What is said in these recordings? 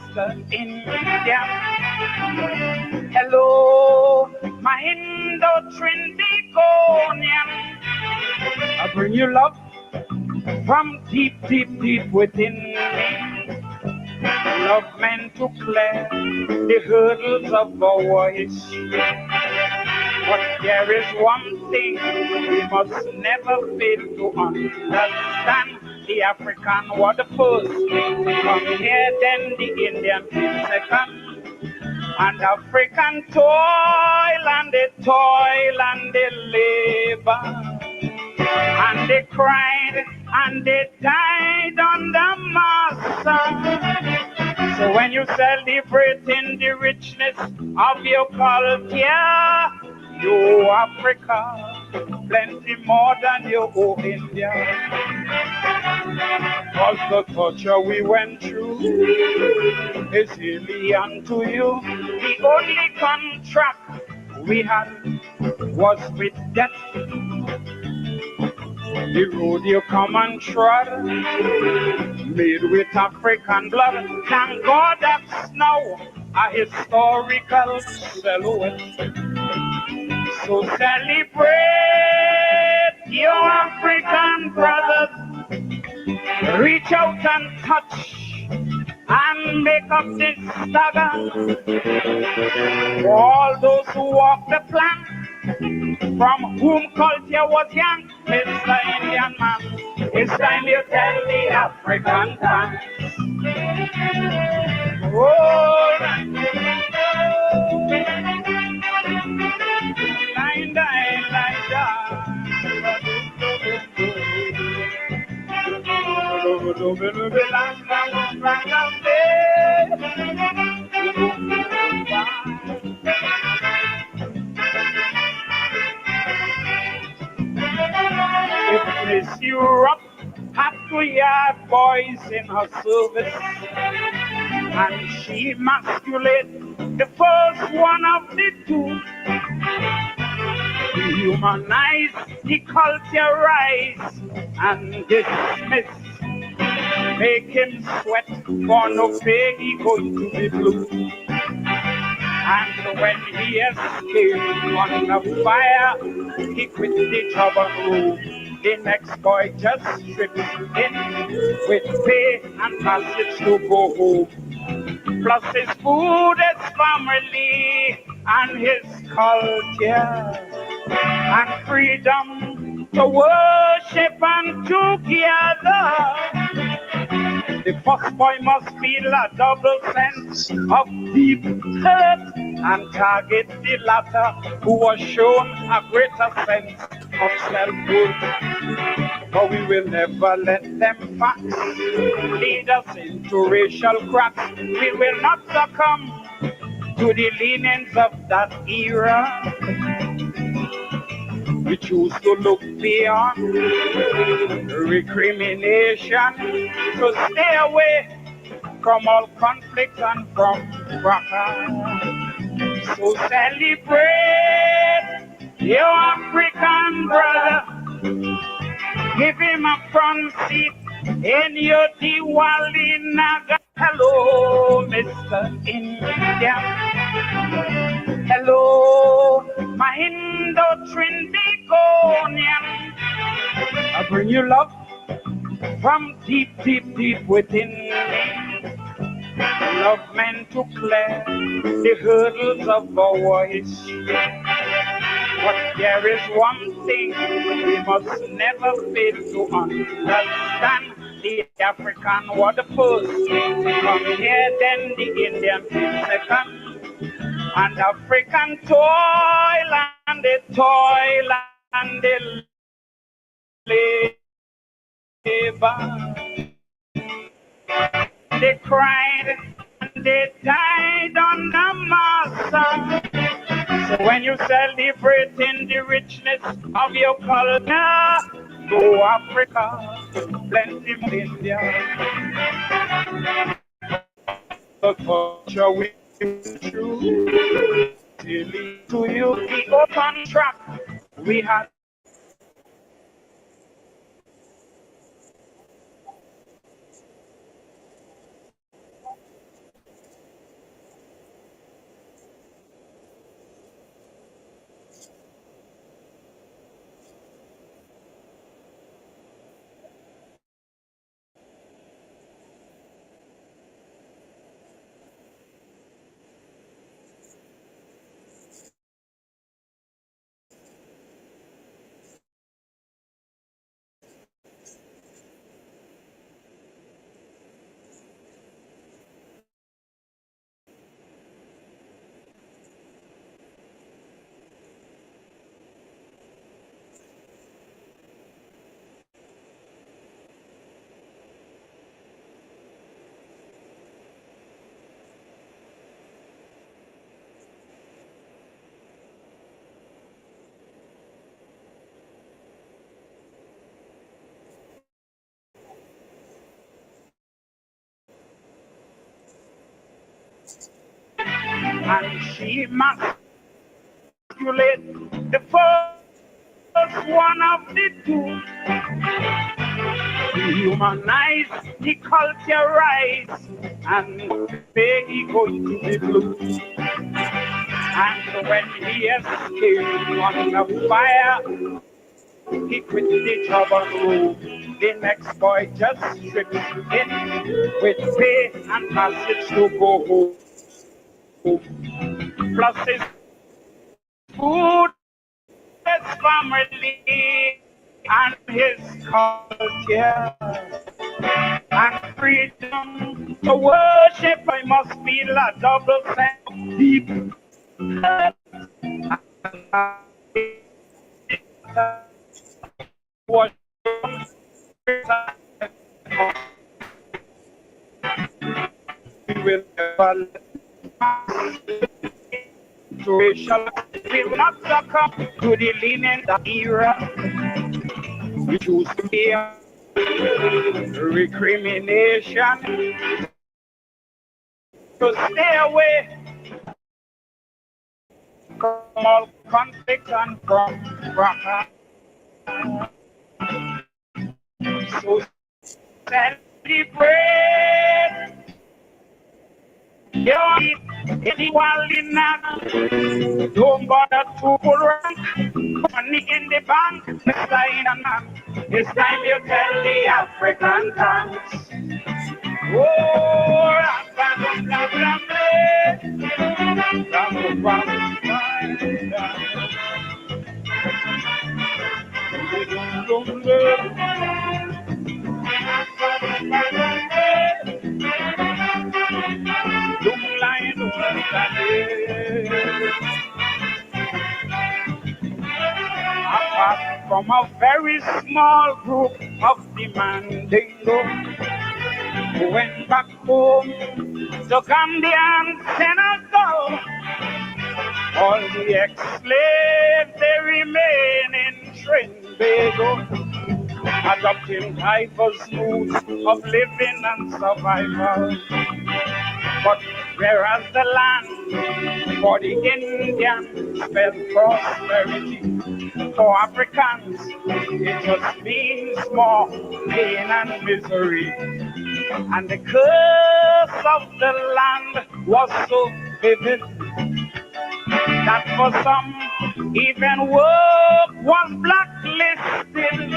Mr. India. Hello, my Indo-Trinidadian. I bring you love from deep, deep, deep within me. Love meant to clear the hurdles of our history. But there is one thing we must never fail to understand. The African was the first to come here, then the Indian came second. And African toil and they labor. And they cried and they died under master. So when you celebrating the richness of your culture, you Africa, plenty more than you owe India. Cause the torture we went through is alien to you. The only contract we had was with death. The road you come and trod, made with African blood. Thank God that's now a historical silhouette. So celebrate your African brothers. Reach out and touch and make up this stagger. For all those who walk the plank, from whom culture was young, Mr. Indian man, it's time you tell the African dance. Oh, if Miss Europe had 2 yard boys in her service, and she emasculated the first one of the two, dehumanize, deculturize, and dismiss, make him sweat for no pay, he going to be blue. And when he escaped on the fire, he quit the job and room. The next boy just stripped in with pay and passage to go home. Plus his food, his family, and his culture, and freedom to worship and together. The first boy must feel a double sense of deep hurt and target the latter who was shown a greater sense of self-worth. But we will never let them facts lead us into racial cracks. We will not succumb to the leanings of that era. We choose to look beyond recrimination, to stay away from all conflict and from fracas. So celebrate your African brother. Give him a front seat in your Diwali Naga. Hello, Mr. India. Hello, my Indo-Trinidadian. I bring you love from deep, deep, deep within me. Love meant to clear the hurdles of our history. But there is one thing we must never fail to understand. The African was the first to come here, then the Indian came second. And African toil and they labor. They cried and they died under master. So when you celebrating the richness of your culture, go Africa, plenty more India. The culture we through to you, the open track we had. and she emasculate the first one of the two. Dehumanize, deculturize, and make he going to be blue. And when he escaped on the fire, he quit the job on road. The next boy just strips in with pay and passage to go home. Plus his food, his family, and his culture. And freedom to worship, I must feel a double sense of deep will never racial will not succumb to the lenient era which used to be recrimination to stay away from all conflicts and from fracas. So celebrate your equality. Don't bother to pull rank. Money in the bank, Mr. Inaman. It's time you tell the African thanks. Oh, apart from a very small group of demanding who went back home to Gambia and Senegal. All the ex-slaves, they remain in Trinbago, adopting diverse modes of living and survival. But whereas the land for the Indians spelled prosperity, for Africans it just means more pain and misery. And the curse of the land was so vivid that for some even work was blacklisted.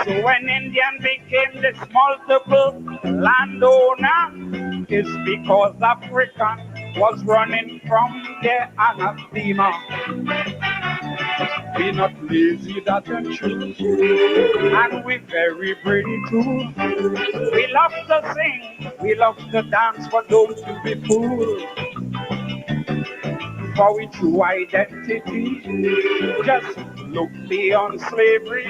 So when Indian became this multiple landowner, it's because African was running from their anathema. We're not lazy, that's the truth, and we're very brave too. We love to sing, we love to dance, but don't you be fooled. For we true identity, just look beyond slavery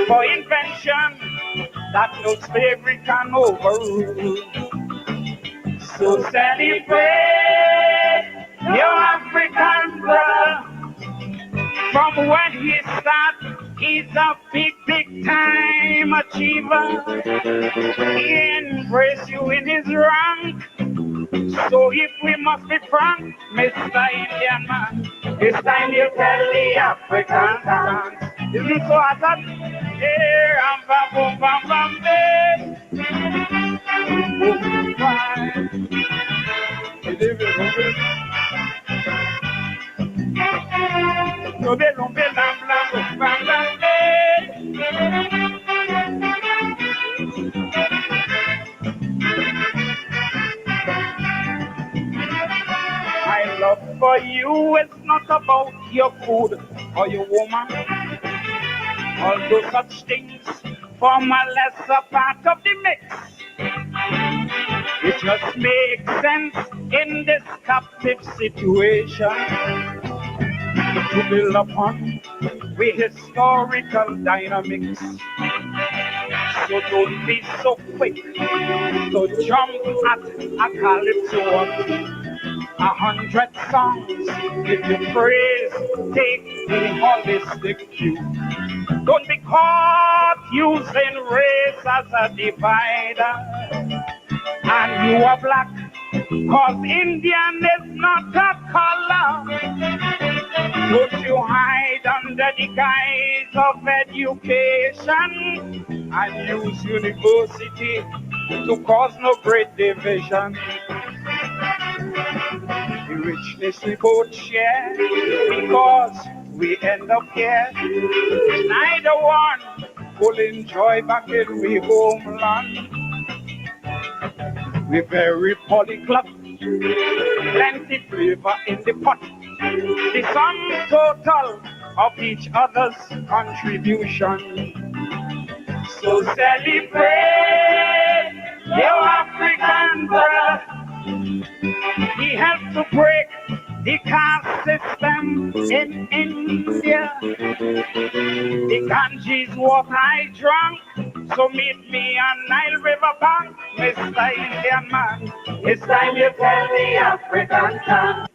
for invention that no slavery can overrule. So celebrate your African brother. From when he started, he's a big, big time achiever. He embraces you in his rank. So if we must be frank, Mr. Indian man, it's time you tell the African dance. Isn't it so hot that? Here, I'm bam, bam, bam, my love for you is not about your food or your woman, although such things form a lesser part of the mix. It just makes sense in this captive situation to build upon with historical dynamics. So don't be so quick to jump at a calypso or 100 songs. If you praise, take the holistic view. Don't be caught using race as a divider. And you are black, 'Cause Indian is not a color. Don't you hide under the guise of education and use university to cause no great division. The richness we both share because we end up here. Neither one will enjoy back in we homeland. We very polyglot, plenty flavor in the pot. The sum total of each other's contribution. So celebrate your African brother. He helped to break the caste system in India. The Ganges water I drank, so meet me on Nile River bank, Mr. Indian man. It's time you tell the African tongue.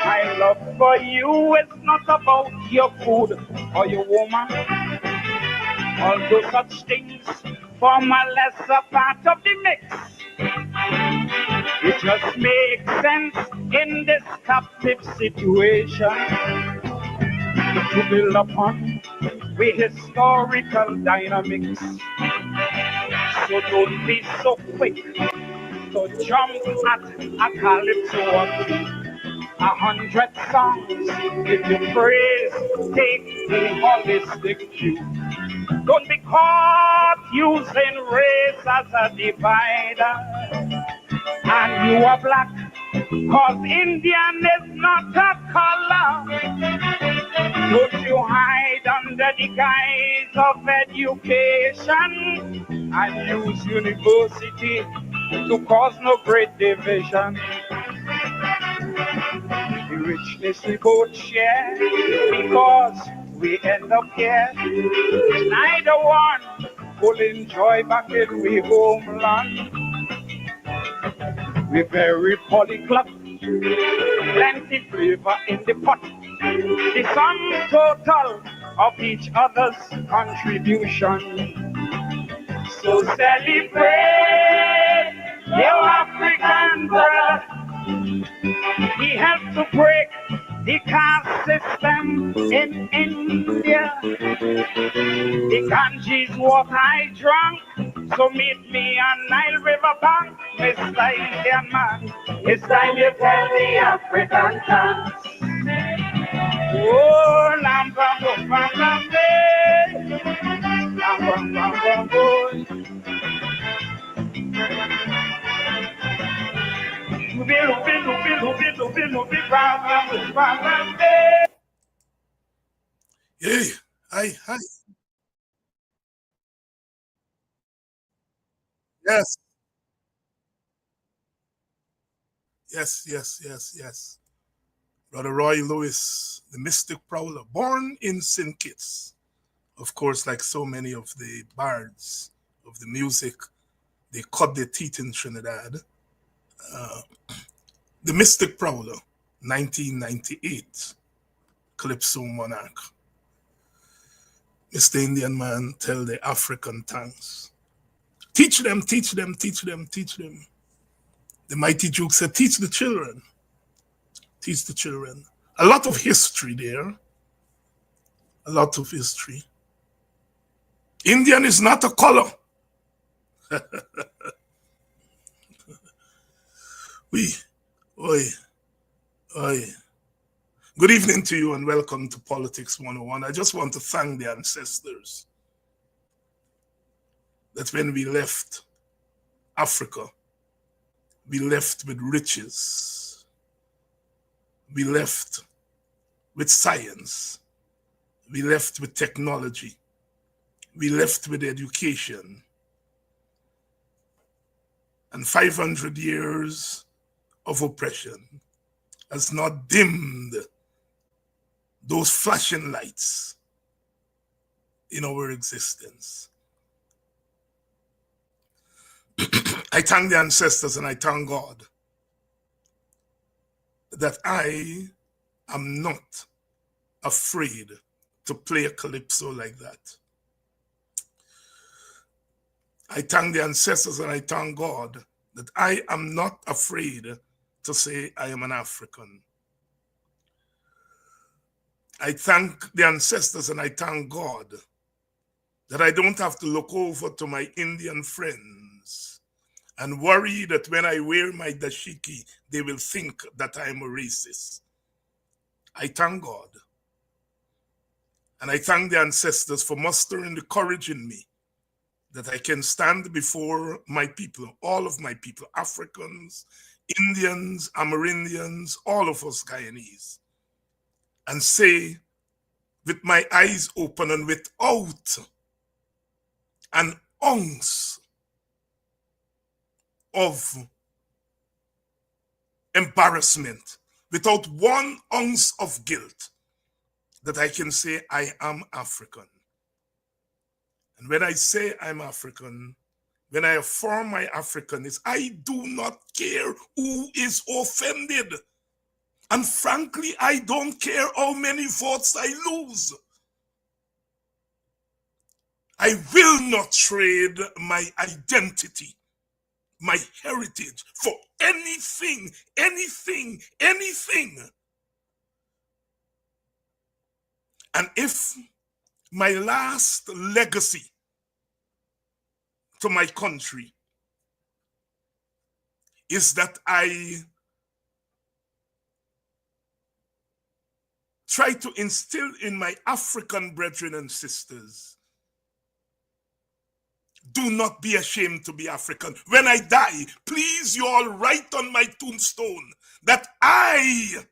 My love for you is not about your food or your woman, although such things form a lesser part of the mix. It just makes sense in this captive situation to build upon with historical dynamics. So don't be so quick to jump at a calypso or two. 100 songs if you praise, take the holistic view. Don't be caught using race as a divider. And you are black, 'cause Indian is not a color. Don't you hide under the guise of education and use university to cause no great division. The richness we both share because we end up here. Neither one will enjoy back in we homeland. We very polyglot, plenty flavor in the pot. The sum total of each other's contribution. So celebrate your African brother. He helped to break the caste system in India. The Ganges water I drank, so meet me on Nile River bank, Mr. Indian man. It's time you tell the African tongue. Oh, lambambo, lambambe, lambambo, lubi, lubi, lubi, lubi, lubi, lubi, lambambo, lambambe. Hey, hi. Yes, yes. Brother Roy Lewis, the Mystic Prowler, born in St. Kitts. Of course, like so many of the bards of the music, they cut their teeth in Trinidad. Uh, the Mystic Prowler, 1998, Calypso Monarch. Mr. Indian man, tell the African tongues. Teach them, teach them, teach them, teach them. The mighty Duke said, teach the children, teach the children. A lot of history there, a lot of history. Indian is not a color. We, oi, oi. Good evening to you and welcome to Politics 101. I just want to thank the ancestors that when we left Africa, we left with riches. We left with science. We left with technology. We left with education. And 500 years of oppression has not dimmed those flashing lights in our existence. I thank the ancestors and I thank God that I am not afraid to play a calypso like that. I thank the ancestors and I thank God that I am not afraid to say I am an African. I thank the ancestors and I thank God that I don't have to look over to my Indian friends and worry that when I wear my dashiki, they will think that I am a racist. I thank God. And I thank the ancestors for mustering the courage in me that I can stand before my people, all of my people, Africans, Indians, Amerindians, all of us Guyanese, and say with my eyes open and without an ounce of embarrassment, without 1 ounce of guilt, that I can say I am African. And when I say I'm African, when I affirm my Africanness, I do not care who is offended. And frankly, I don't care how many votes I lose. I will not trade my identity, my heritage for anything, anything, anything. And if my last legacy to my country is that I try to instill in my African brethren and sisters, do not be ashamed to be African. When I die, please you all write on my tombstone that I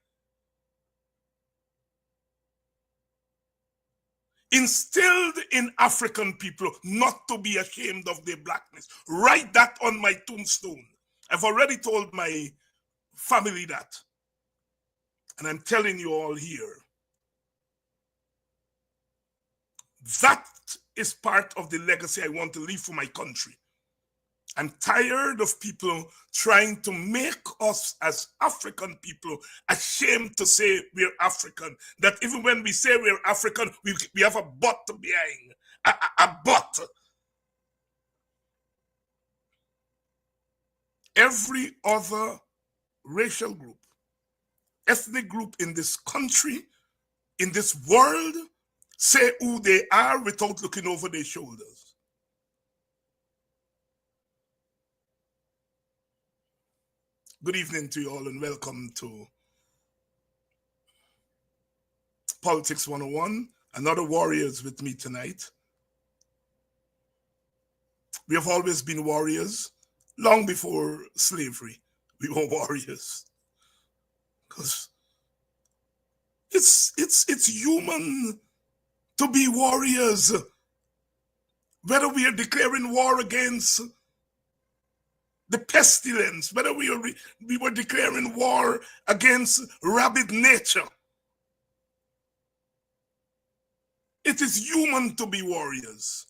instilled in African people not to be ashamed of their blackness. Write that on my tombstone. I've already told my family that. And I'm telling you all here, that is part of the legacy I want to leave for my country. I'm tired of people trying to make us as African people ashamed to say we're African. That even when we say we're African, we have a butt behind. A butt. Every other racial group, ethnic group in this country, in this world, say who they are without looking over their shoulders. Good evening to you all and welcome to Politics 101. Another warriors with me tonight. We have always been warriors. Long before slavery, we were warriors. Because it's human to be warriors. Whether we are declaring war against the pestilence, whether we were declaring war against rabid nature. It is human to be warriors.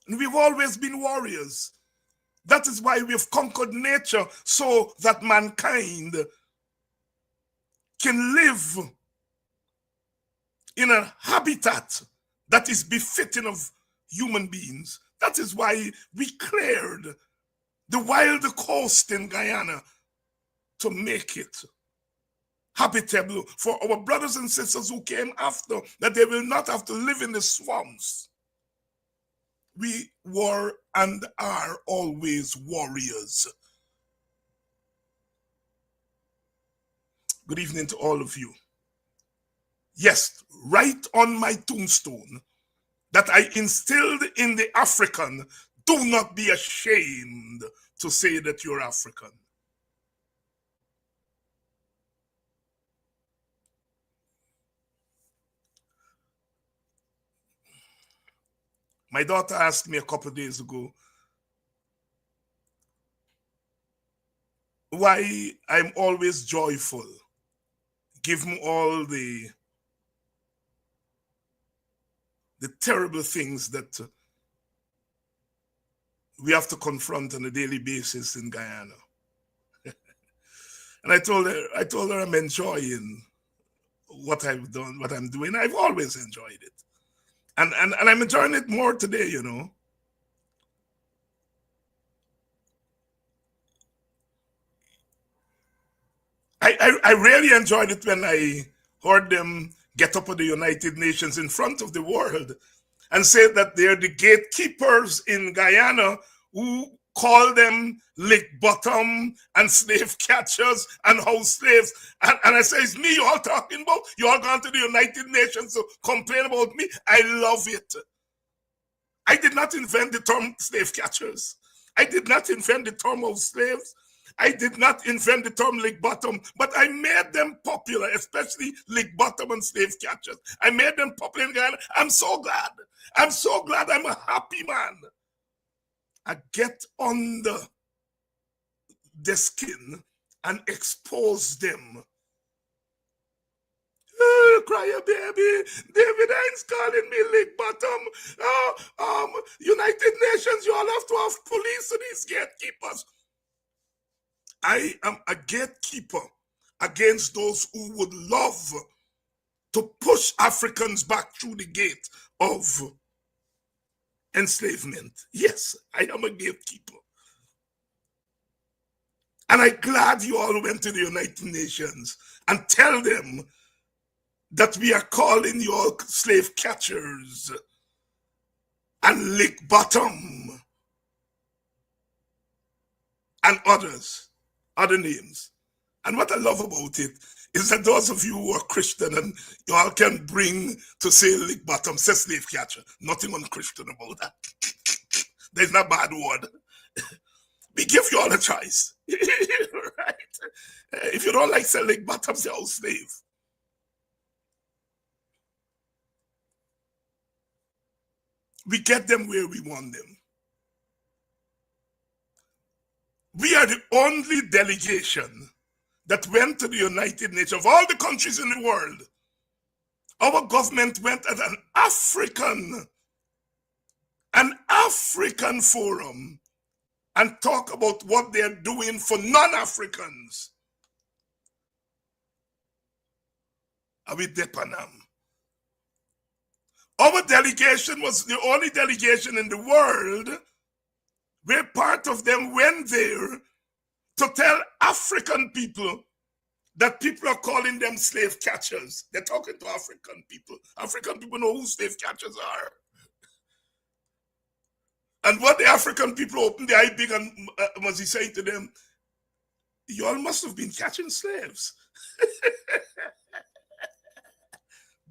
And we've always been warriors. That is why we've conquered nature so that mankind can live in a habitat that is befitting of human beings. That is why we cleared the wild coast in Guyana to make it habitable for our brothers and sisters who came after, that they will not have to live in the swamps. We were and are always warriors. Good evening to all of you. Yes, write on my tombstone that I instilled in the African, do not be ashamed to say that you're African. My daughter asked me a couple of days ago why I'm always joyful, given all the terrible things that we have to confront on a daily basis in Guyana. And I told her I'm enjoying what I've done, what I'm doing. I've always enjoyed it. And I'm enjoying it more today, you know. I really enjoyed it when I heard them get up at the United Nations in front of the world and say that they're the gatekeepers in Guyana who call them lick bottom and slave catchers and house slaves. And I say, it's me you all talking about? You all gone to the United Nations to complain about me? I love it. I did not invent the term slave catchers. I did not invent the term of slaves. I did not invent the term lick bottom, but I made them popular, especially lick bottom and slave catchers. I made them popular in Ghana. I'm so glad. I'm so glad. I'm a happy man. I get under the skin and expose them. Cry a baby. David Hines calling me lick bottom. United Nations, you all have to have police to these gatekeepers. I am a gatekeeper against those who would love to push Africans back through the gate of enslavement. Yes, I am a gatekeeper. And I'm glad you all went to the United Nations and tell them that we are calling you all slave catchers and lick bottom and other names. And what I love about it is that those of you who are Christian and you all can bring to say lick bottom, say slave catcher. Nothing unchristian about that. There's no bad word. We give you all a choice. Right? If you don't like say lick bottom, say house slave. We get them where we want them. We are the only delegation that went to the United Nations. Of all the countries in the world, our government went at an African forum and talk about what they're doing for non-Africans. Are we Depanam? Our delegation was the only delegation in the world where part of them went there to tell African people that people are calling them slave catchers. They're talking to African people. African people know who slave catchers are. And what the African people opened their eye big and was he saying to them, you all must have been catching slaves.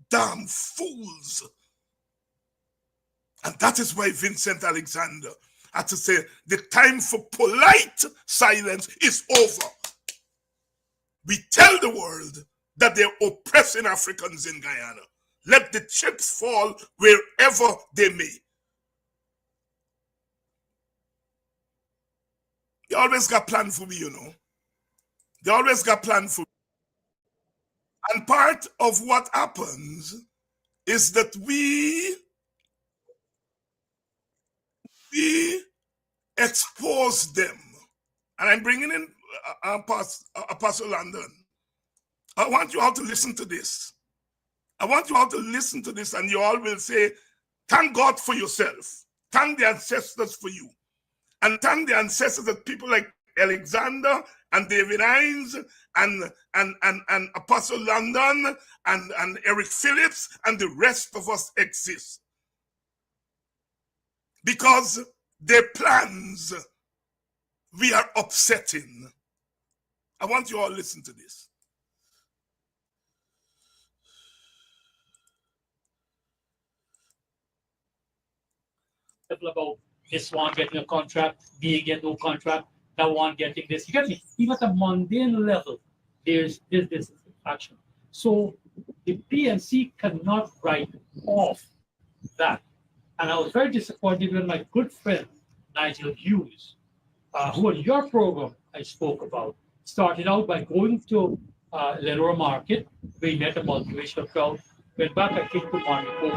Damn fools. And that is why Vincent Alexander had to say, the time for polite silence is over. We tell the world that they're oppressing Africans in Guyana. Let the chips fall wherever they may. They always got plan for me, you know. They always got plan for me. And part of what happens is that we expose them. And I'm bringing in Apostle London. I want you all to listen to this. I want you all to listen to this, and you all will say, thank God for yourself. Thank the ancestors for you. And thank the ancestors that people like Alexander and David Hines and Apostle London and Eric Phillips and the rest of us exist. Because their plans we are upsetting. I want you all to listen to this. About this one getting a contract, B get no contract, that one getting this. You get me? Even at a mundane level, there's this action. So the PNC cannot write off that. And I was very disappointed when my good friend Nigel Hughes, who on your program I spoke about, started out by going to Lenora Market, where he met a multiracial crowd, went back, I think, to Monaco,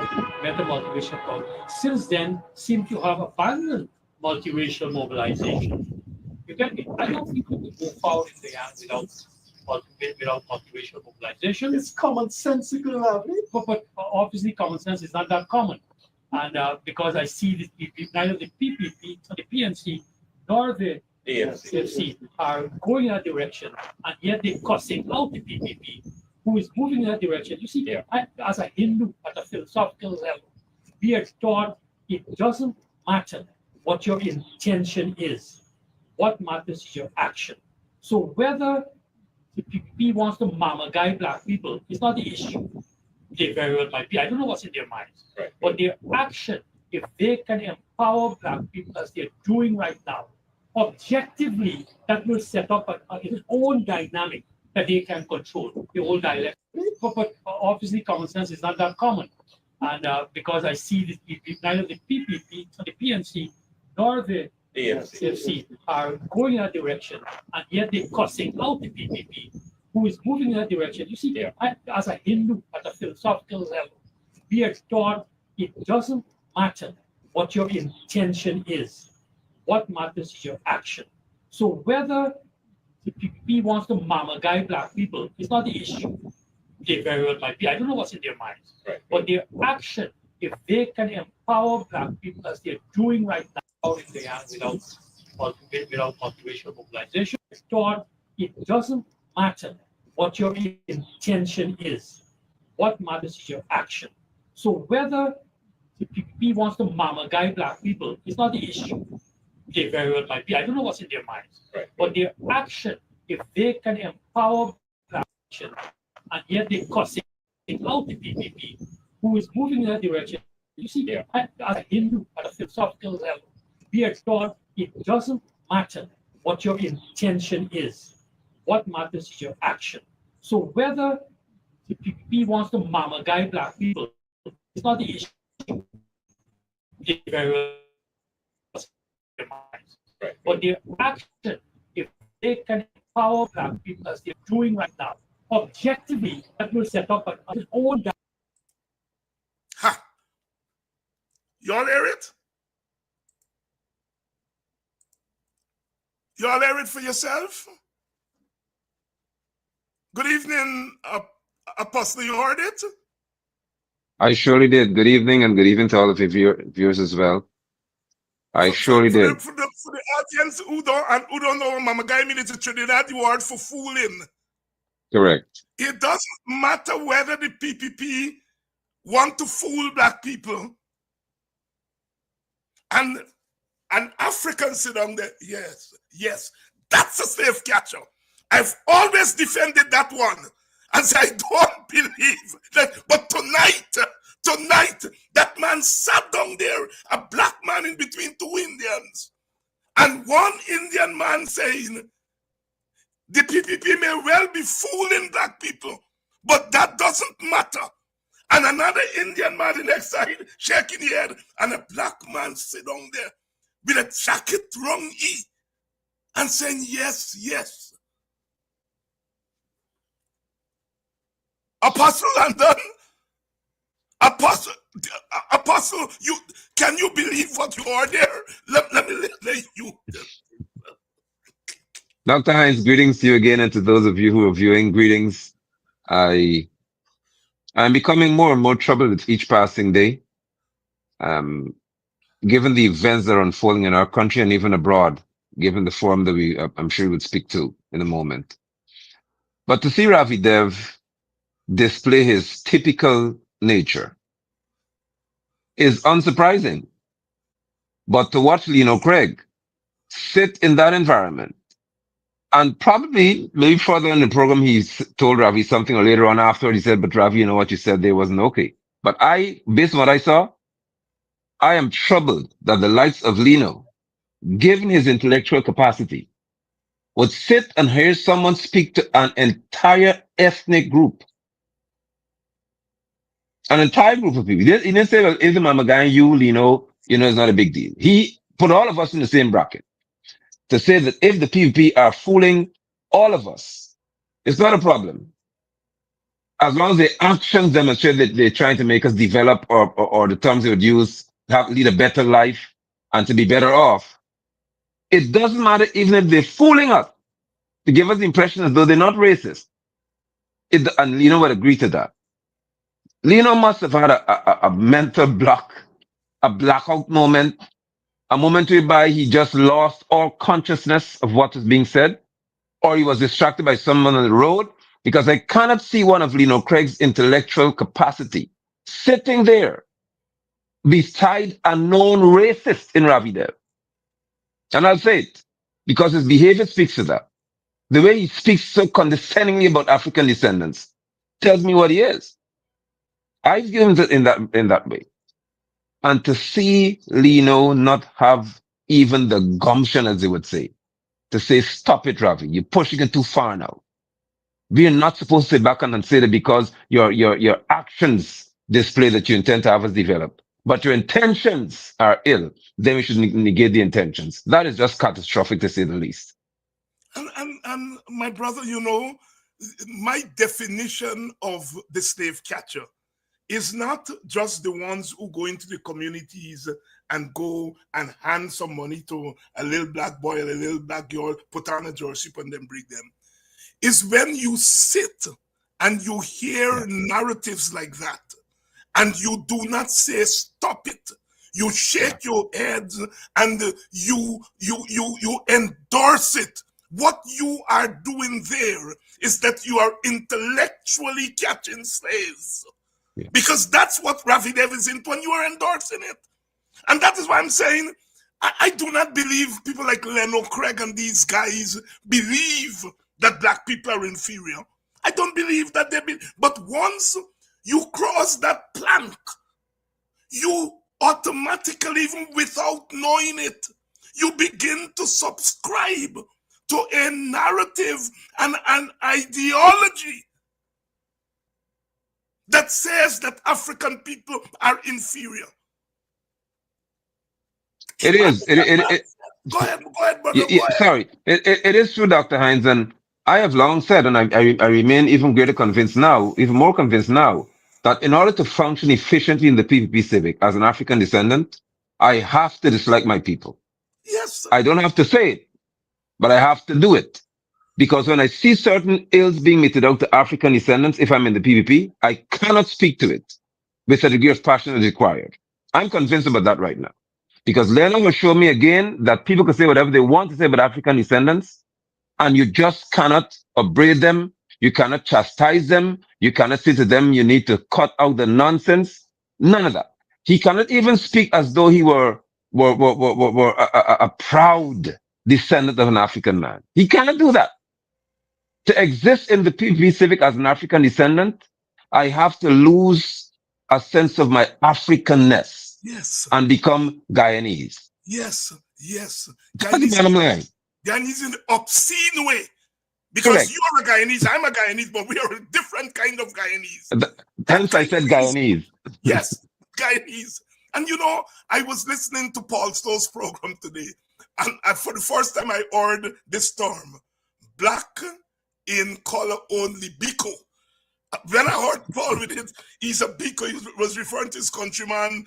met a multiracial crowd. Since then, seem to have abandoned multiracial mobilization. You get me? I don't think we could move forward in the end without multiracial mobilization. It's commonsensical, Ravi. But obviously, common sense is not that common. And because I see neither the PPP, the PNC, nor the AFC are going in that direction, and yet they're cussing out the PPP, who is moving in that direction. You see, as a Hindu, at a philosophical level, we are taught it doesn't matter what your intention is. What matters is your action. So whether the PPP wants to mama guy black people is not the issue. They very well might be. I don't know what's in their minds. Right. But their action, if they can empower black people as they're doing right now, objectively, that will set up its own dynamic that they can control, the whole dialect. But obviously, common sense is not that common. And because I see neither the PPP, the PNC, nor the AFC are going in that direction, and yet they're cussing out the PPP, who is moving in that direction. You see, as a Hindu, at a philosophical level, we are taught it doesn't matter what your intention is. What matters is your action. So whether the PPP wants to mama guy black people is not the issue. They very well might be. I don't know what's in their minds. Right. But their action, if they can empower black people as they're doing right now in the end without multiracial mobilization, it's taught it doesn't matter what your intention is. What matters is your action. So whether the PPP wants to mama guy black people is not the issue. They very well might be. I don't know what's in their minds. Right. But their action, if they can empower black action, and yet they're cussing out the PPP, who is moving in that direction. You see, as a Hindu, at a philosophical level, we are taught it doesn't matter what your intention is. What matters is your action. So whether the PPP wants to mama guy black people, it's not the issue. They very well their minds. Right. But their action, if they can empower black people as they're doing right now, objectively, that will set up its own. Ha! Y'all hear it? Y'all hear it for yourself? Good evening, Apostle. You heard it? I surely did. Good evening, and good evening to all of your viewers as well. I surely did. For the audience who don't know, Mama Guy mean it's a Trinidad word for fooling. Correct. It doesn't matter whether the PPP want to fool black people. And an African sit down there. Yes, that's a safe catcher. I've always defended that one. And say, I don't believe that. But tonight, that man sat down there, a black man in between two Indians. And one Indian man saying, the PPP may well be fooling black people, but that doesn't matter. And another Indian man the next side shaking his head, and a black man sit down there with a jacket wrong and saying, yes. Apostle London, Apostle, can you believe what you are there? Let me let you. Dr. Hines, greetings to you again, and to those of you who are viewing, greetings. I'm becoming more and more troubled with each passing day. Given the events that are unfolding in our country and even abroad, given the forum that I'm sure we would speak to in a moment. But to see Ravi Dev display his typical nature is unsurprising. But to watch Lino Craig sit in that environment, and probably maybe further in the program, he told Ravi something, or later on afterward, he said, but Ravi, you know what you said there wasn't okay. But based on what I saw, I am troubled that the likes of Lino, given his intellectual capacity, would sit and hear someone speak to an entire ethnic group. An entire group of people. He didn't say, well, if I'm a guy, Lino, it's not a big deal. He put all of us in the same bracket to say that if the PvP are fooling all of us, it's not a problem. As long as the actions demonstrate that they're trying to make us develop, or the terms they would use, lead a better life and to be better off, it doesn't matter even if they're fooling us to give us the impression as though they're not racist. And Lino would agree to that. Lino must have had a mental block, a blackout moment, a moment whereby he just lost all consciousness of what was being said, or he was distracted by someone on the road, because I cannot see one of Lino Craig's intellectual capacity sitting there beside a known racist in Ravi Dev. And I'll say it because his behavior speaks to that. The way he speaks so condescendingly about African descendants tells me what he is. I've given it in that way. And to see Lino not have even the gumption, as they would say, to say, stop it, Ravi, you're pushing it too far now. We are not supposed to sit back and say that because your actions display that you intend to have us develop, but your intentions are ill, then we should negate the intentions. That is just catastrophic, to say the least. And my brother, you know, my definition of the slave catcher is not just the ones who go into the communities and go and hand some money to a little black boy or a little black girl, put on a jersey and then bring them. It's when you sit and you hear narratives like that and you do not say stop it. You shake your head and you endorse it. What you are doing there is that you are intellectually catching slaves. Yeah. Because that's what Ravi Dev is into when you are endorsing it. And that is why I'm saying I do not believe people like Leno Craig and these guys believe that black people are inferior. I don't believe that but once you cross that plank, you automatically, even without knowing it, you begin to subscribe to a narrative and an ideology that says that African people are inferior. It is. Go ahead, brother. Yeah, Go ahead. sorry. It is true, Dr. Hines, and I have long said, and I remain even greater convinced now, even more convinced now, that in order to function efficiently in the PPP civic as an African descendant, I have to dislike my people. Yes. I don't have to say it, but I have to do it. Because when I see certain ills being meted out to African descendants, if I'm in the PPP, I cannot speak to it with a degree of passion as required. I'm convinced about that right now. Because Leonard will show me again that people can say whatever they want to say about African descendants, and you just cannot upbraid them. You cannot chastise them. You cannot say to them, you need to cut out the nonsense. None of that. He cannot even speak as though he were a proud descendant of an African man. He cannot do that. To exist in the PV Civic as an African descendant, I have to lose a sense of my Africanness. Yes. And become Guyanese. Yes. That's the bottom line. Guyanese in the obscene way. Because Correct. you are a Guyanese, I'm a Guyanese, but we are a different kind of Guyanese. Hence I said Guyanese. Yes, Guyanese. And you know, I was listening to Paul Stowe's program today, and for the first time I heard this term, black in color only, Biko. When I heard Paul with it, he's a Biko. He was referring to his countryman,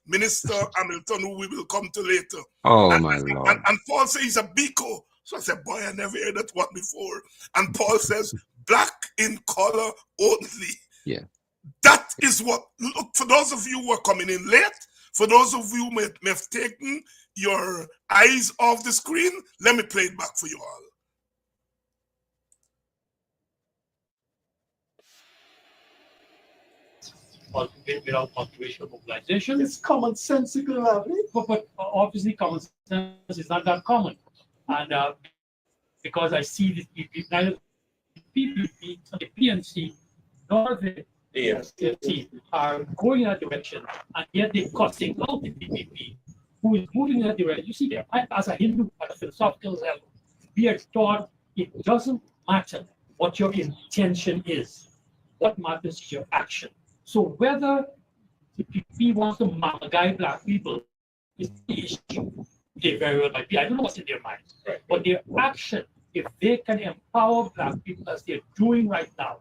Minister Hamilton, who we will come to later. Oh, my Lord. And Paul says he's a Biko. So I said, boy, I never heard that one before. And Paul says, black in color only. Yeah. That is what, look, for those of you who are coming in late, for those of you who may have taken your eyes off the screen, let me play it back for you all. Without motivational mobilization. It's commonsensical, Ravi. But obviously common sense is not that common. And because I see this, neither PPP, the PNC, nor the AFC are going in that direction, and yet they're cutting out the PPP, who is moving in that direction. You see there, as a Hindu, at a philosophical level, we are taught it doesn't matter what your intention is. What matters is your action. So whether the PPP wants to guide black people is the issue. They very well might be. I don't know what's in their minds. Right. But their action, if they can empower black people as they're doing right now,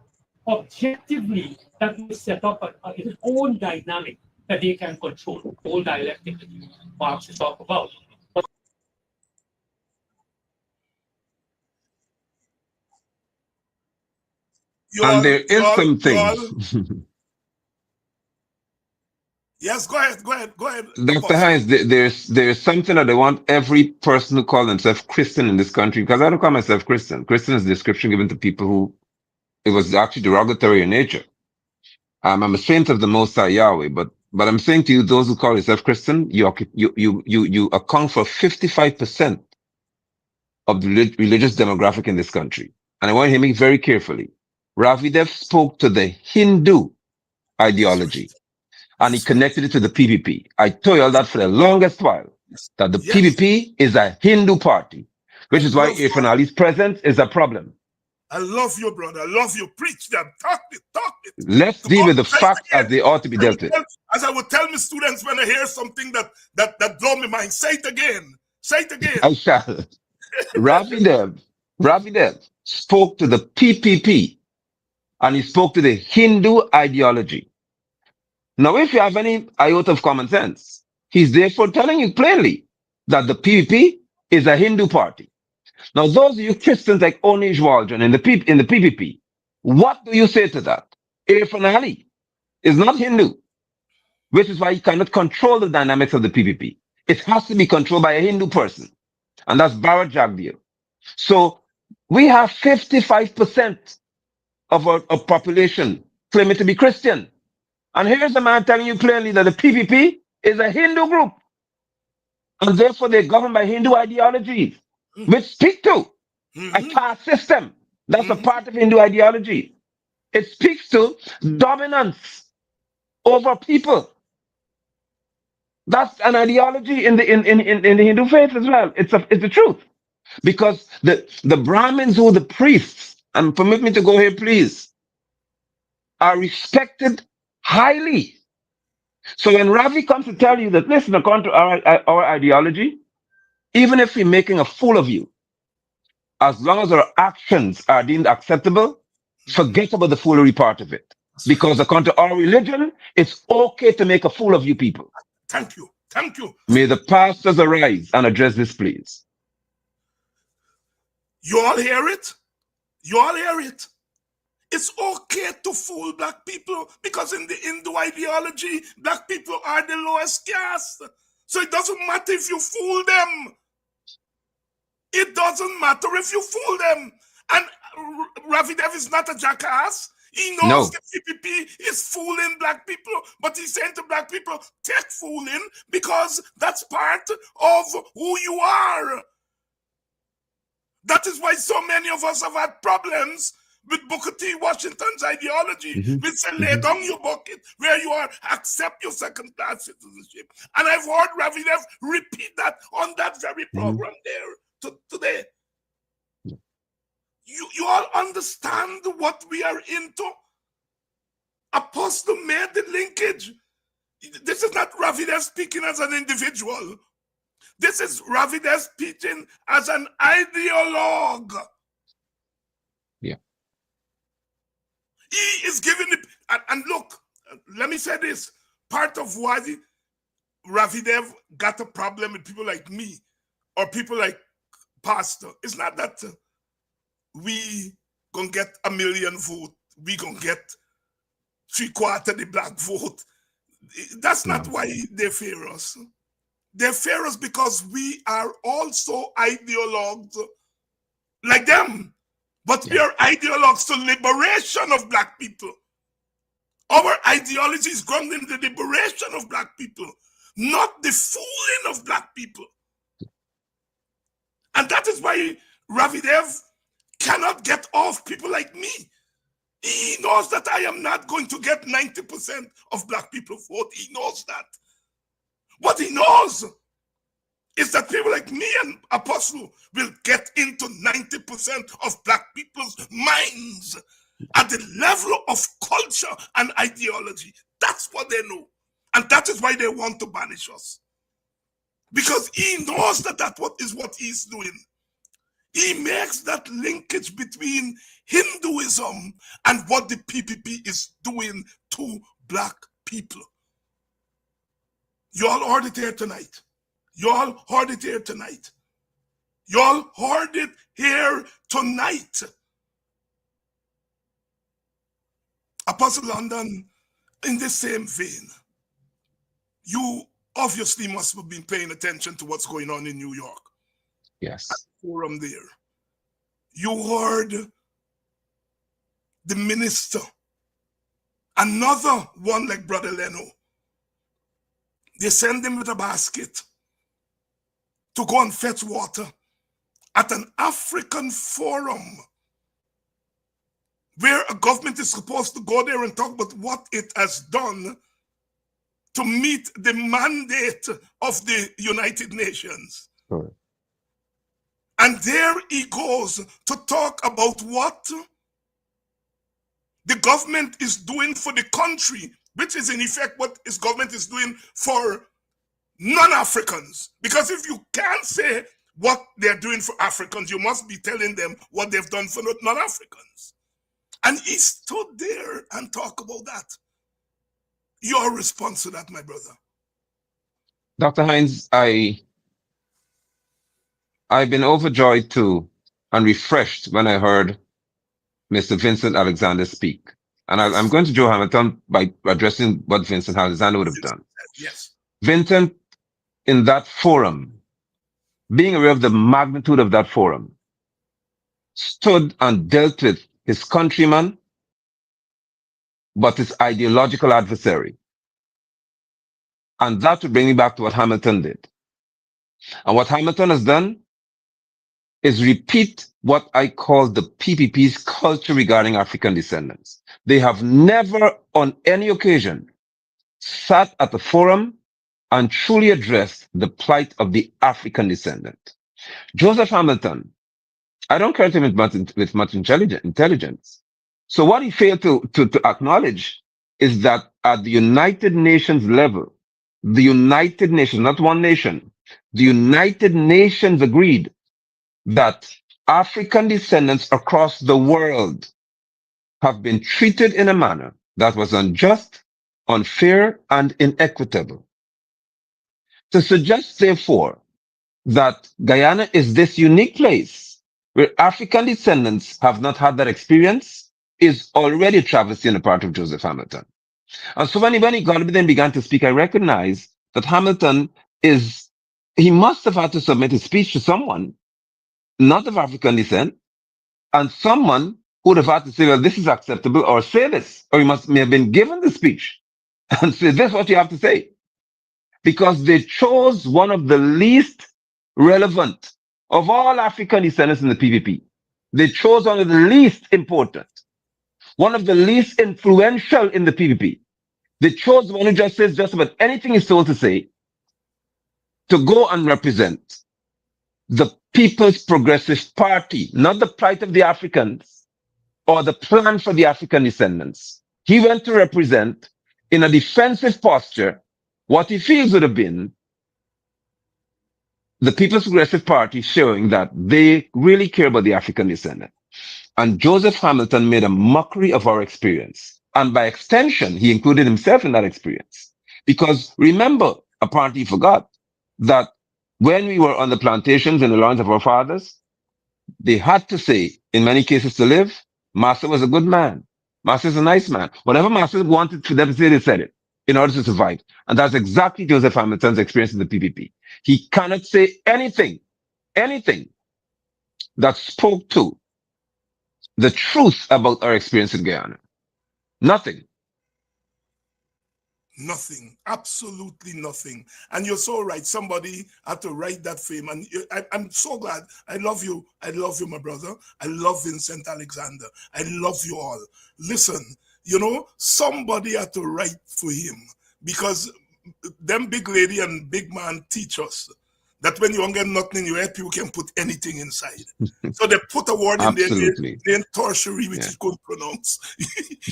objectively, that will set up its own dynamic that they can control. The whole dialectic that Marx talk about. And there is you something, all, yes, go ahead, Dr. Apostle. Hines, there's something that I want every person who calls themselves Christian in this country, because I don't call myself Christian. Christian is a description given to people who it was actually derogatory in nature. I'm a saint of the Most High Yahweh, but I'm saying to you, those who call yourself Christian, you account for 55% of the religious demographic in this country. And I want you to hear me very carefully. Ravidev spoke to the Hindu That's ideology right. and he That's right. connected it to the PPP. I told you all that for the longest while, that the Yes, PPP is a Hindu party, I which is why love you. Irfan Ali's presence is a problem. I love you, brother. I love you. Preach them. Talk it. Let's To deal God, with the say it facts as again. they ought to be dealt with. As I would tell my students when I hear something that blow my mind, say it again. Say it I again. shall. Ravidev spoke to the PPP and he spoke to the Hindu ideology. Now, if you have any iota of common sense, he's therefore telling you plainly that the PPP is a Hindu party. Now, those of you Christians like Onish Waldron in the PPP, what do you say to that? Irfan Ali is not Hindu, which is why he cannot control the dynamics of the PPP. It has to be controlled by a Hindu person, and that's Bharat Jagdeo. So we have 55% of our population claiming to be Christian. And here's a man telling you plainly that the PPP is a Hindu group, and therefore they're governed by Hindu ideologies, which speak to a Mm-hmm. caste system. That's a Mm-hmm. part of Hindu ideology. It speaks to dominance over people. That's an ideology in the Hindu faith as well. It's the truth. Because the Brahmins who the priests, and permit me to go here, please, are respected highly. So when Ravi comes to tell you that, listen, according to our ideology, even if we're making a fool of you, as long as our actions are deemed acceptable, Mm-hmm. forget about the foolery part of it. That's Because right. according to our religion, it's okay to make a fool of you people. Thank you. Thank you. May the pastors arise and address this, please. You all hear it? You all hear it? It's okay to fool black people because in the Hindu ideology, black people are the lowest caste. So it doesn't matter if you fool them. It doesn't matter if you fool them. And Ravidev is not a jackass. He knows No. the PPP is fooling black people, but he's saying to black people, take fooling because that's part of who you are. That is why so many of us have had problems with Booker T. Washington's ideology. Mm-hmm. We say, lay Mm-hmm. down your bucket where you are, accept your second-class citizenship. And I've heard Ravidev repeat that on that very program there today. You all understand what we are into? Apostle made the linkage. This is not Ravidev speaking as an individual. This is Ravidev speaking as an ideologue. Yeah. He is giving it, and look, let me say this. Part of why Ravidev got a problem with people like me or people like Pastor, it's not that we gonna get 1 million vote, we gonna get 3/4 the black vote. That's not No. why they fear us. They fear us because we are also ideologues like them. But we Yeah. are ideologues to liberation of black people. Our ideology is grounded in the liberation of black people, not the fooling of black people. And that is why Ravidev cannot get off people like me. He knows that I am not going to get 90% of black people vote. He knows that. What he knows is that people like me and Apostle will get into 90% of black people's minds at the level of culture and ideology. That's what they know. And that is why they want to banish us. Because he knows that that's what he's doing. He makes that linkage between Hinduism and what the PPP is doing to black people. You all heard it here tonight. You all heard it here tonight. You all heard it here tonight. Apostle London, in the same vein, you obviously must have been paying attention to what's going on in New York. Yes. Forum there. You heard the minister, another one like Brother Leno. They send him with a basket to go and fetch water at an African forum where a government is supposed to go there and talk about what it has done to meet the mandate of the United Nations. Sure. And there he goes to talk about what the government is doing for the country, which is in effect what his government is doing for non-Africans. Because if you can't say what they're doing for Africans, you must be telling them what they've done for non-Africans. And he stood there and talked about that. Your response to that, my brother? Dr. Hines, I've been overjoyed too and refreshed when I heard Mr. Vincent Alexander speak. And I'm going to Joe Hamilton by addressing what Vincent Alexander would have done. Yes. Vincent, in that forum, being aware of the magnitude of that forum, stood and dealt with his countryman, but his ideological adversary. And that would bring me back to what Hamilton did. And what Hamilton has done is repeat what I call the PPP's culture regarding African descendants. They have never on any occasion sat at the forum and truly addressed the plight of the African descendant. Joseph Hamilton, I don't credit him with much intelligence. So what he failed to acknowledge is that at the United Nations level, the United Nations, not one nation, the United Nations agreed that African descendants across the world have been treated in a manner that was unjust, unfair, and inequitable. To suggest, therefore, that Guyana is this unique place where African descendants have not had that experience is already a travesty on the part of Joseph Hamilton. And so when he then began to speak, I recognized that Hamilton he must have had to submit his speech to someone not of African descent, and someone who would have had to say, well, this is acceptable, or say this, or may have been given the speech and say, this is what you have to say. Because they chose one of the least relevant of all African descendants in the PPP. They chose one of the least important, one of the least influential in the PPP. They chose one who just says just about anything he's told to say to go and represent the People's Progressive Party, not the plight of the Africans or the plan for the African descendants. He went to represent, in a defensive posture, what he feels would have been the People's Progressive Party showing that they really care about the African descendant. And Joseph Hamilton made a mockery of our experience. And by extension, he included himself in that experience. Because remember, apparently he forgot, that when we were on the plantations in the lands of our fathers, they had to say, in many cases to live, Master was a good man. Master is a nice man. Whatever Master wanted for them to say, they said it in order to survive. And that's exactly Joseph Hamilton's experience in the PPP. He cannot say anything that spoke to the truth about our experience in Guyana. Nothing. Nothing, absolutely nothing. And you're so right. Somebody had to write that fame. And I'm so glad. I love you. I love you, my brother. I love Vincent Alexander. I love you all. Listen, somebody had to write for him, because them big lady and big man teach us that when you don't get nothing in your head, people can put anything inside. So they put a word in there named tortury, which he couldn't pronounce.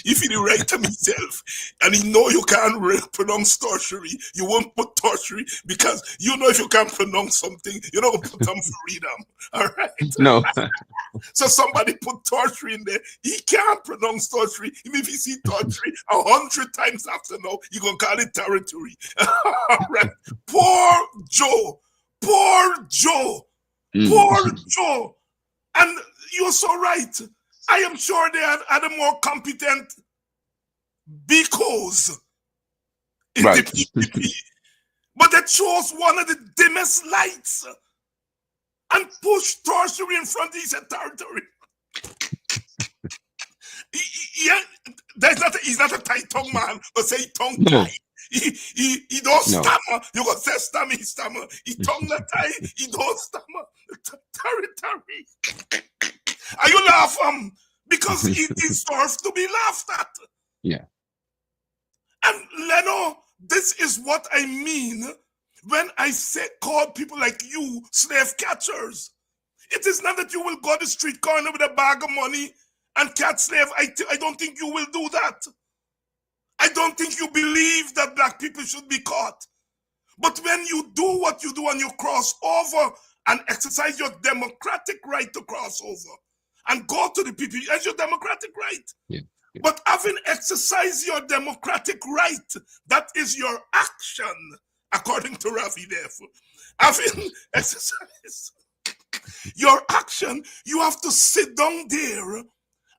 If he write them himself, and he know you can't pronounce tortury, you won't put tortury, because if you can't pronounce something, you're not going to put them for freedom. All right? No. So somebody put torture in there. He can't pronounce torture. Even if he see torture 100 times after now, he gonna call it territory. Right? Poor Joe. Poor Joe. Mm. Poor Joe. And you're so right. I am sure they had other more competent because in the Right. PPP. But they chose one of the dimmest lights and pushed torture in front of his territory. Yeah, he's not a tight tongue man, but say tongue No, tight. He don't no. stammer. You got say stammer, he stammer. He tongue not tight, he don't stammer. Territory. Are you laughing? Because he deserves to be laughed at. Yeah. And Leno, this is what I mean when I say call people like you slave catchers. It is not that you will go to the street corner with a bag of money and catch slave. I don't think you will do that. I don't think you believe that black people should be caught. But when you do what you do and you cross over and exercise your democratic right to cross over and go to the people, that's your democratic right. Yeah. But having exercised your democratic right, that is your action, according to Ravi Dev. Having exercised your action, you have to sit down there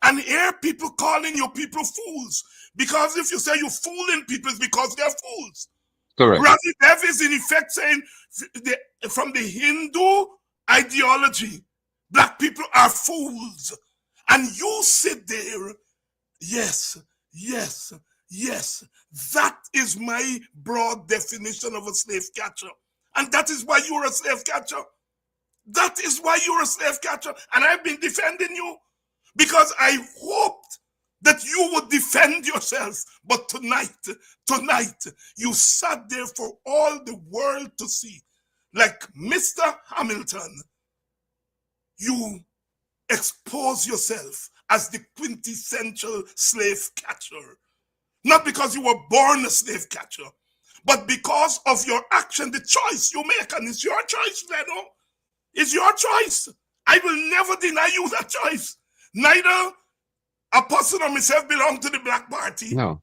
and hear people calling your people fools. Because if you say you're fooling people, it's because they're fools. Correct. Ravi Dev is in effect saying from the Hindu ideology, black people are fools. And you sit there, yes, yes, yes. That is my broad definition of a slave catcher. And that is why you're a slave catcher. That is why you're a slave catcher. And I've been defending you because I hoped that you would defend yourself. But tonight, you sat there for all the world to see. Like Mr. Hamilton, you expose yourself as the quintessential slave catcher. Not because you were born a slave catcher, but because of your action, the choice you make. And it's your choice, Leno. It's your choice. I will never deny you that choice. Neither Apostle or myself belong to the Black Party. No.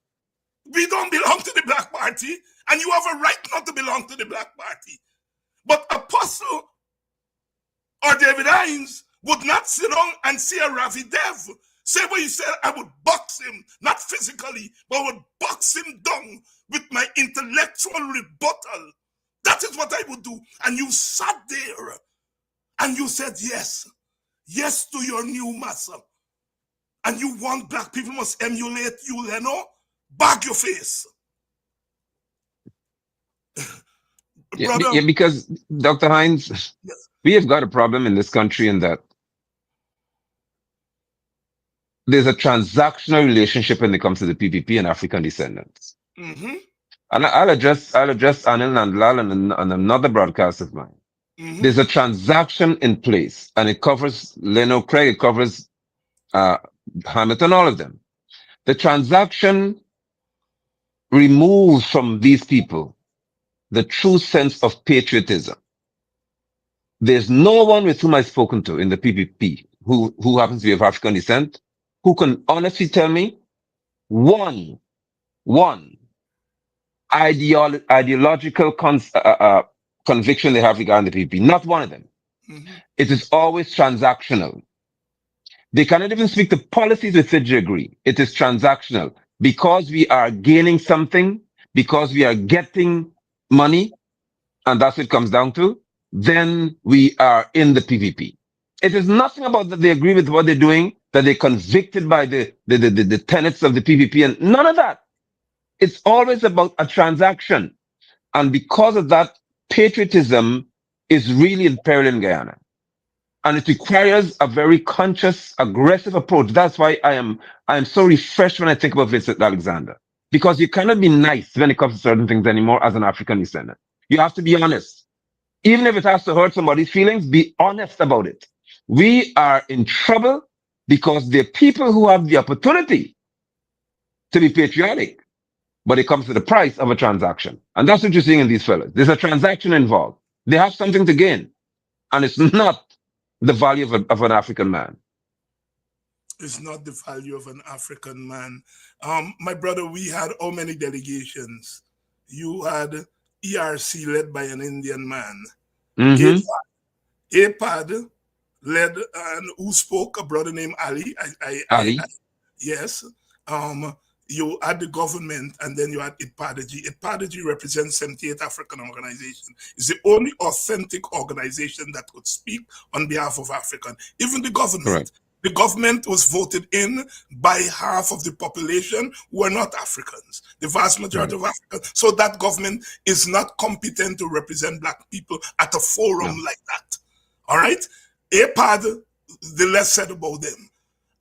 We don't belong to the Black Party, and you have a right not to belong to the Black Party. But Apostle or David Hines would not sit down and see a Ravi Dev say what he said. I would box him, not physically, but I would box him down with my intellectual rebuttal. That is what I would do. And you sat there and you said yes. Yes to your new master. And you want black people must emulate you, Leno? Bag your face. Yeah, because Dr. Hines, yes. We have got a problem in this country in that there's a transactional relationship when it comes to the PPP and African descendants. Mm-hmm. And I'll address Anil Nandlal on another broadcast of mine. Mm-hmm. There's a transaction in place, and it covers Leno Craig, it covers Hamilton, all of them. The transaction removes from these people the true sense of patriotism. There's no one with whom I've spoken to in the PPP who happens to be of African descent who can honestly tell me one ideological conviction they have regarding the PPP. Not one of them. Mm-hmm. It is always transactional. They cannot even speak to policies with which they agree. It is transactional. Because we are gaining something, because we are getting money, and that's what it comes down to, then we are in the PPP. It is nothing about that they agree with what they're doing, that they're convicted by the tenets of the PPP, and none of that. It's always about a transaction. And because of that, patriotism is really in peril in Guyana. And it requires a very conscious, aggressive approach. That's why I am so refreshed when I think about Vincent Alexander. Because you cannot be nice when it comes to certain things anymore as an African descendant. You have to be honest. Even if it has to hurt somebody's feelings, be honest about it. We are in trouble because there are people who have the opportunity to be patriotic, but it comes to the price of a transaction. And that's what you're seeing in these fellas. There's a transaction involved. They have something to gain. And it's not the value of an African man. is not the value of an African man. My brother, we had how many delegations? You had ERC led by an Indian man. Mm-hmm. APAD led and who spoke, a brother named Ali. Ali. Yes. Um, you had the government and then you had IPADG. IPADG represents 78 African organizations. It's the only authentic organization that could speak on behalf of African. Even the Correct. government. The government was voted in by half of the population who are not Africans, the vast majority Right. of Africans. So that government is not competent to represent black people at a forum No. like that. All right? APAD, the less said about them.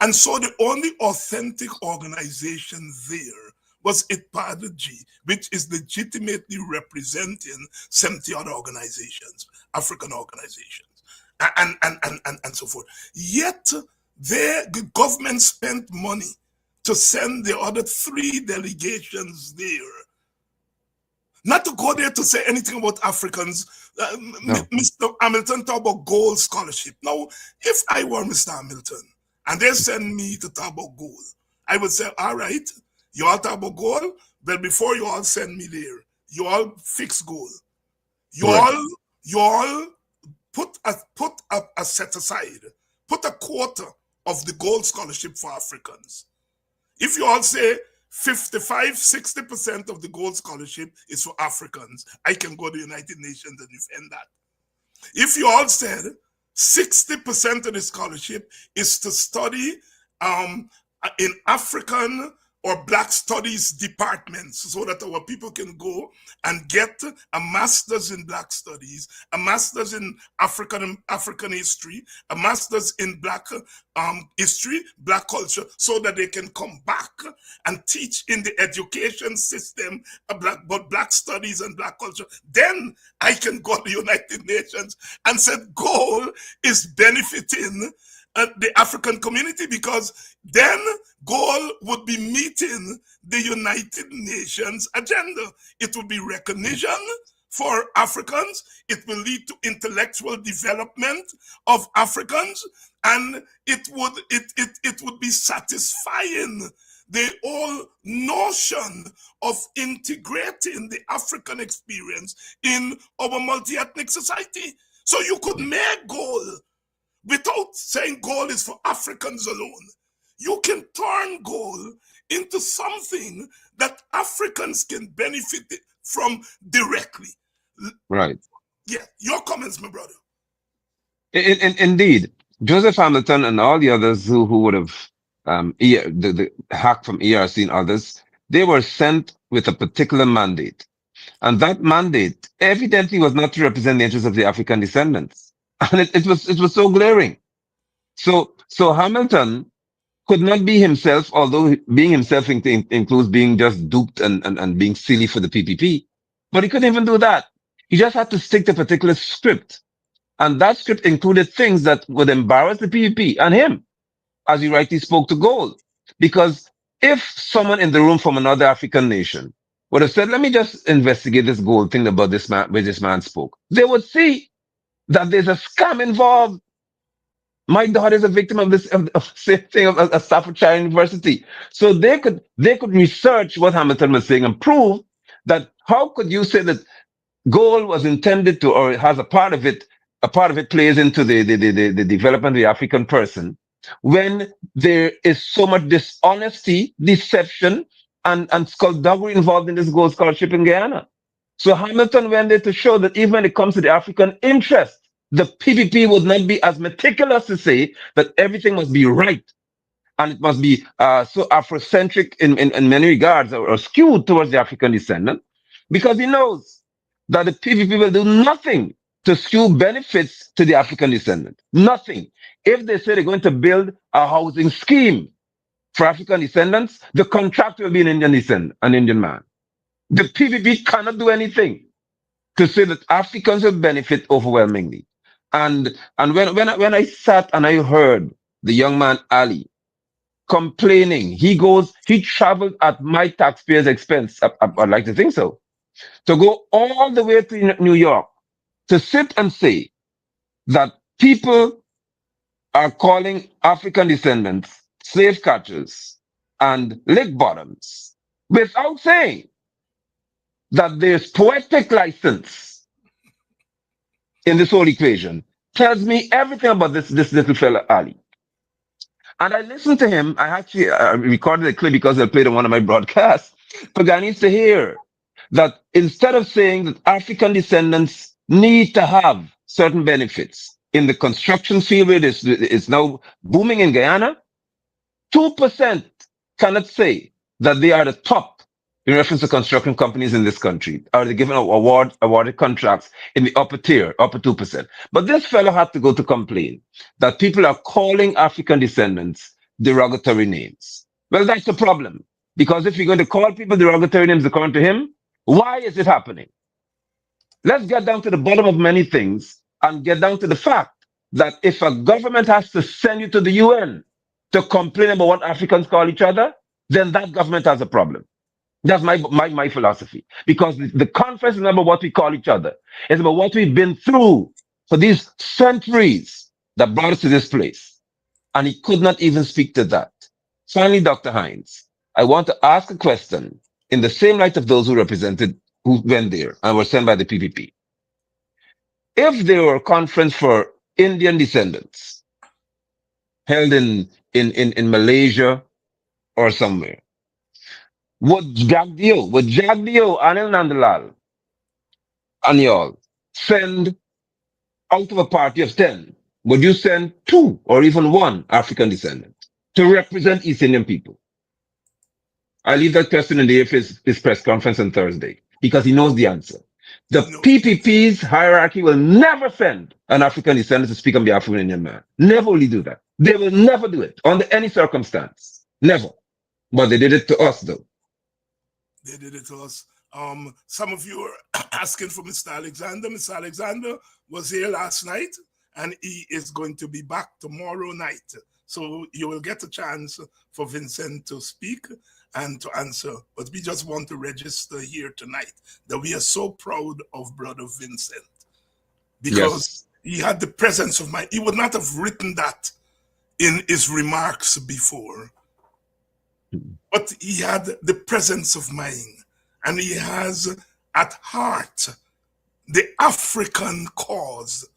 And so the only authentic organization there was IPADG, which is legitimately representing 70 other organizations, African organizations, and so forth. Yet the government spent money to send the other three delegations there. Not to go there to say anything about Africans. No. Mr. Hamilton talked about gold scholarship. Now, if I were Mr. Hamilton and they send me to talk about gold, I would say, all right, you all talk about gold, but before you all send me there, you all fix gold. You Correct. all, you all put a set aside, put a quarter of the gold scholarship for Africans. If you all say 55, 60% of the gold scholarship is for Africans, I can go to the United Nations and defend that. If you all said 60% of the scholarship is to study in African or Black studies departments so that our people can go and get a master's in Black studies, a master's in African history, a master's in Black history, Black culture, so that they can come back and teach in the education system about Black studies and Black culture. Then I can go to the United Nations and say goal is benefiting the African community, because then goal would be meeting the United Nations agenda. It would be recognition for Africans. It will lead to intellectual development of Africans, and it would be satisfying the whole notion of integrating the African experience in our multi-ethnic society. So you could make goal without saying goal is for Africans alone. You can turn goal into something that Africans can benefit from directly. Right. Yeah, your comments, my brother. Indeed, Joseph Hamilton and all the others who would have the hack from ERC and others, they were sent with a particular mandate. And that mandate evidently was not to represent the interests of the African descendants. And it was so glaring. So Hamilton could not be himself, although being himself includes being just duped and being silly for the PPP. But he couldn't even do that. He just had to stick to a particular script. And that script included things that would embarrass the PPP and him, as he rightly spoke to gold. Because if someone in the room from another African nation would have said, let me just investigate this gold thing about this man, where this man spoke, they would see that there's a scam involved. My daughter is a victim of this of same thing of Staffordshire University. So they could research what Hamilton was saying and prove that how could you say that goal was intended to, or has a part of it plays into the development of the African person, when there is so much dishonesty, deception, and skullduggery involved in this gold scholarship in Guyana. So Hamilton went there to show that even when it comes to the African interest, the PPP would not be as meticulous to say that everything must be right and it must be so Afrocentric in many regards, or skewed towards the African descendant, because he knows that the PPP will do nothing to skew benefits to the African descendant. Nothing. If they say they're going to build a housing scheme for African descendants, the contractor will be an Indian man. The PPP cannot do anything to say that Africans will benefit overwhelmingly. And when I sat and I heard the young man Ali complaining, he traveled at my taxpayers' expense. I'd like to think so, to go all the way to New York to sit and say that people are calling African descendants slave catchers, and lick bottoms without saying that there's poetic license in this whole equation tells me everything about this little fella, Ali. And I listened to him. I actually recorded a clip because I played on one of my broadcasts. For Ghanaians to hear that instead of saying that African descendants need to have certain benefits in the construction field, where it is now booming in Guyana, 2% cannot say that they are the top in reference to construction companies in this country. Are they given awarded contracts in the upper tier, upper 2%? But this fellow had to go to complain that people are calling African descendants derogatory names. Well, that's the problem. Because if you're going to call people derogatory names according to him, why is it happening? Let's get down to the bottom of many things and get down to the fact that if a government has to send you to the UN to complain about what Africans call each other, then that government has a problem. That's my philosophy. Because the conference is not about what we call each other. It's about what we've been through for these centuries that brought us to this place. And he could not even speak to that. Finally, Dr. Hines, I want to ask a question in the same light of those who went there and were sent by the PPP. If there were a conference for Indian descendants held in Malaysia or somewhere, would Jagdio, Anil Nandalal, and y'all send out of a party of 10, would you send two or even one African descendant to represent East Indian people? I leave that question in the air for his press conference on Thursday because he knows the answer. The No, PPP's hierarchy will never send an African descendant to speak on behalf of an Indian man. Never will he do that. They will never do it under any circumstance. Never. But they did it to us, though. they did it to us. Some of you are asking for Mr. Alexander. Mr. Alexander was here last night, and he is going to be back tomorrow night. So you will get a chance for Vincent to speak and to answer. But we just want to register here tonight that we are so proud of Brother Vincent because Yes. he had the presence of mind. He would not have written that in his remarks before, but he had the presence of mind, and he has at heart the African cause,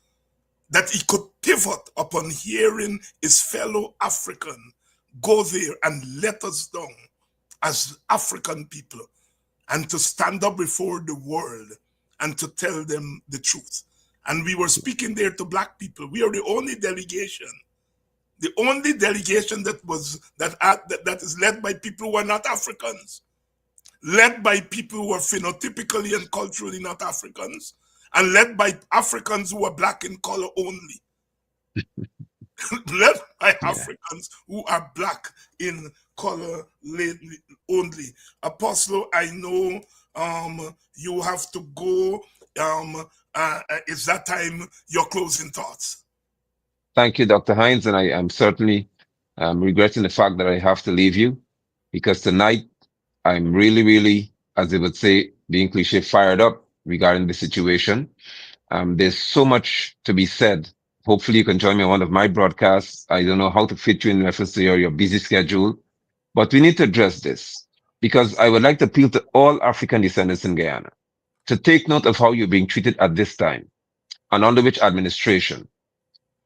that he could pivot upon hearing his fellow African go there and let us down as African people, and to stand up before the world and to tell them the truth. And we were speaking there to Black people. We are the only delegation that is led by people who are not Africans, led by people who are phenotypically and culturally not Africans, and led by Africans who are Black in color only. Led by Yeah. Africans who are Black in color only. Apostle, I know you have to go. It's that time, your closing thoughts. Thank you, Dr. Hines. And I am certainly regretting the fact that I have to leave you because tonight I'm really, really, as they would say, being cliche, fired up regarding the situation. There's so much to be said. Hopefully you can join me on one of my broadcasts. I don't know how to fit you in reference to your busy schedule, but we need to address this because I would like to appeal to all African descendants in Guyana to take note of how you're being treated at this time and under which administration.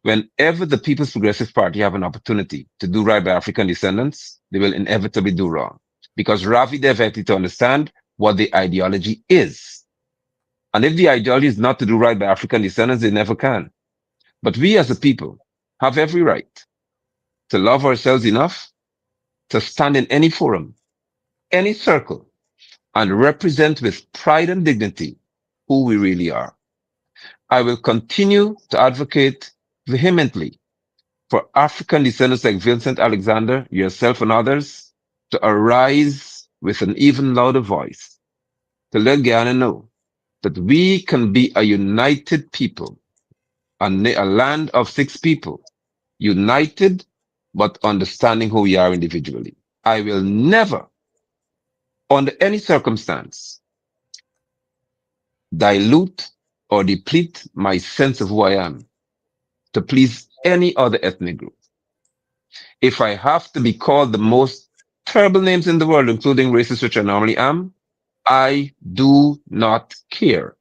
Whenever the People's Progressive Party have an opportunity to do right by African descendants, they will inevitably do wrong because Ravi Dev had to understand what the ideology is. And if the ideology is not to do right by African descendants, they never can. But we as a people have every right to love ourselves enough to stand in any forum, any circle, and represent with pride and dignity who we really are. I will continue to advocate vehemently for African descendants like Vincent Alexander, yourself, and others to arise with an even louder voice to let Guyana know that we can be a united people, a land of six people, united but understanding who we are individually. I will never, under any circumstance, dilute or deplete my sense of who I am to please any other ethnic group. If I have to be called the most terrible names in the world, including racist, which I normally am, I do not care.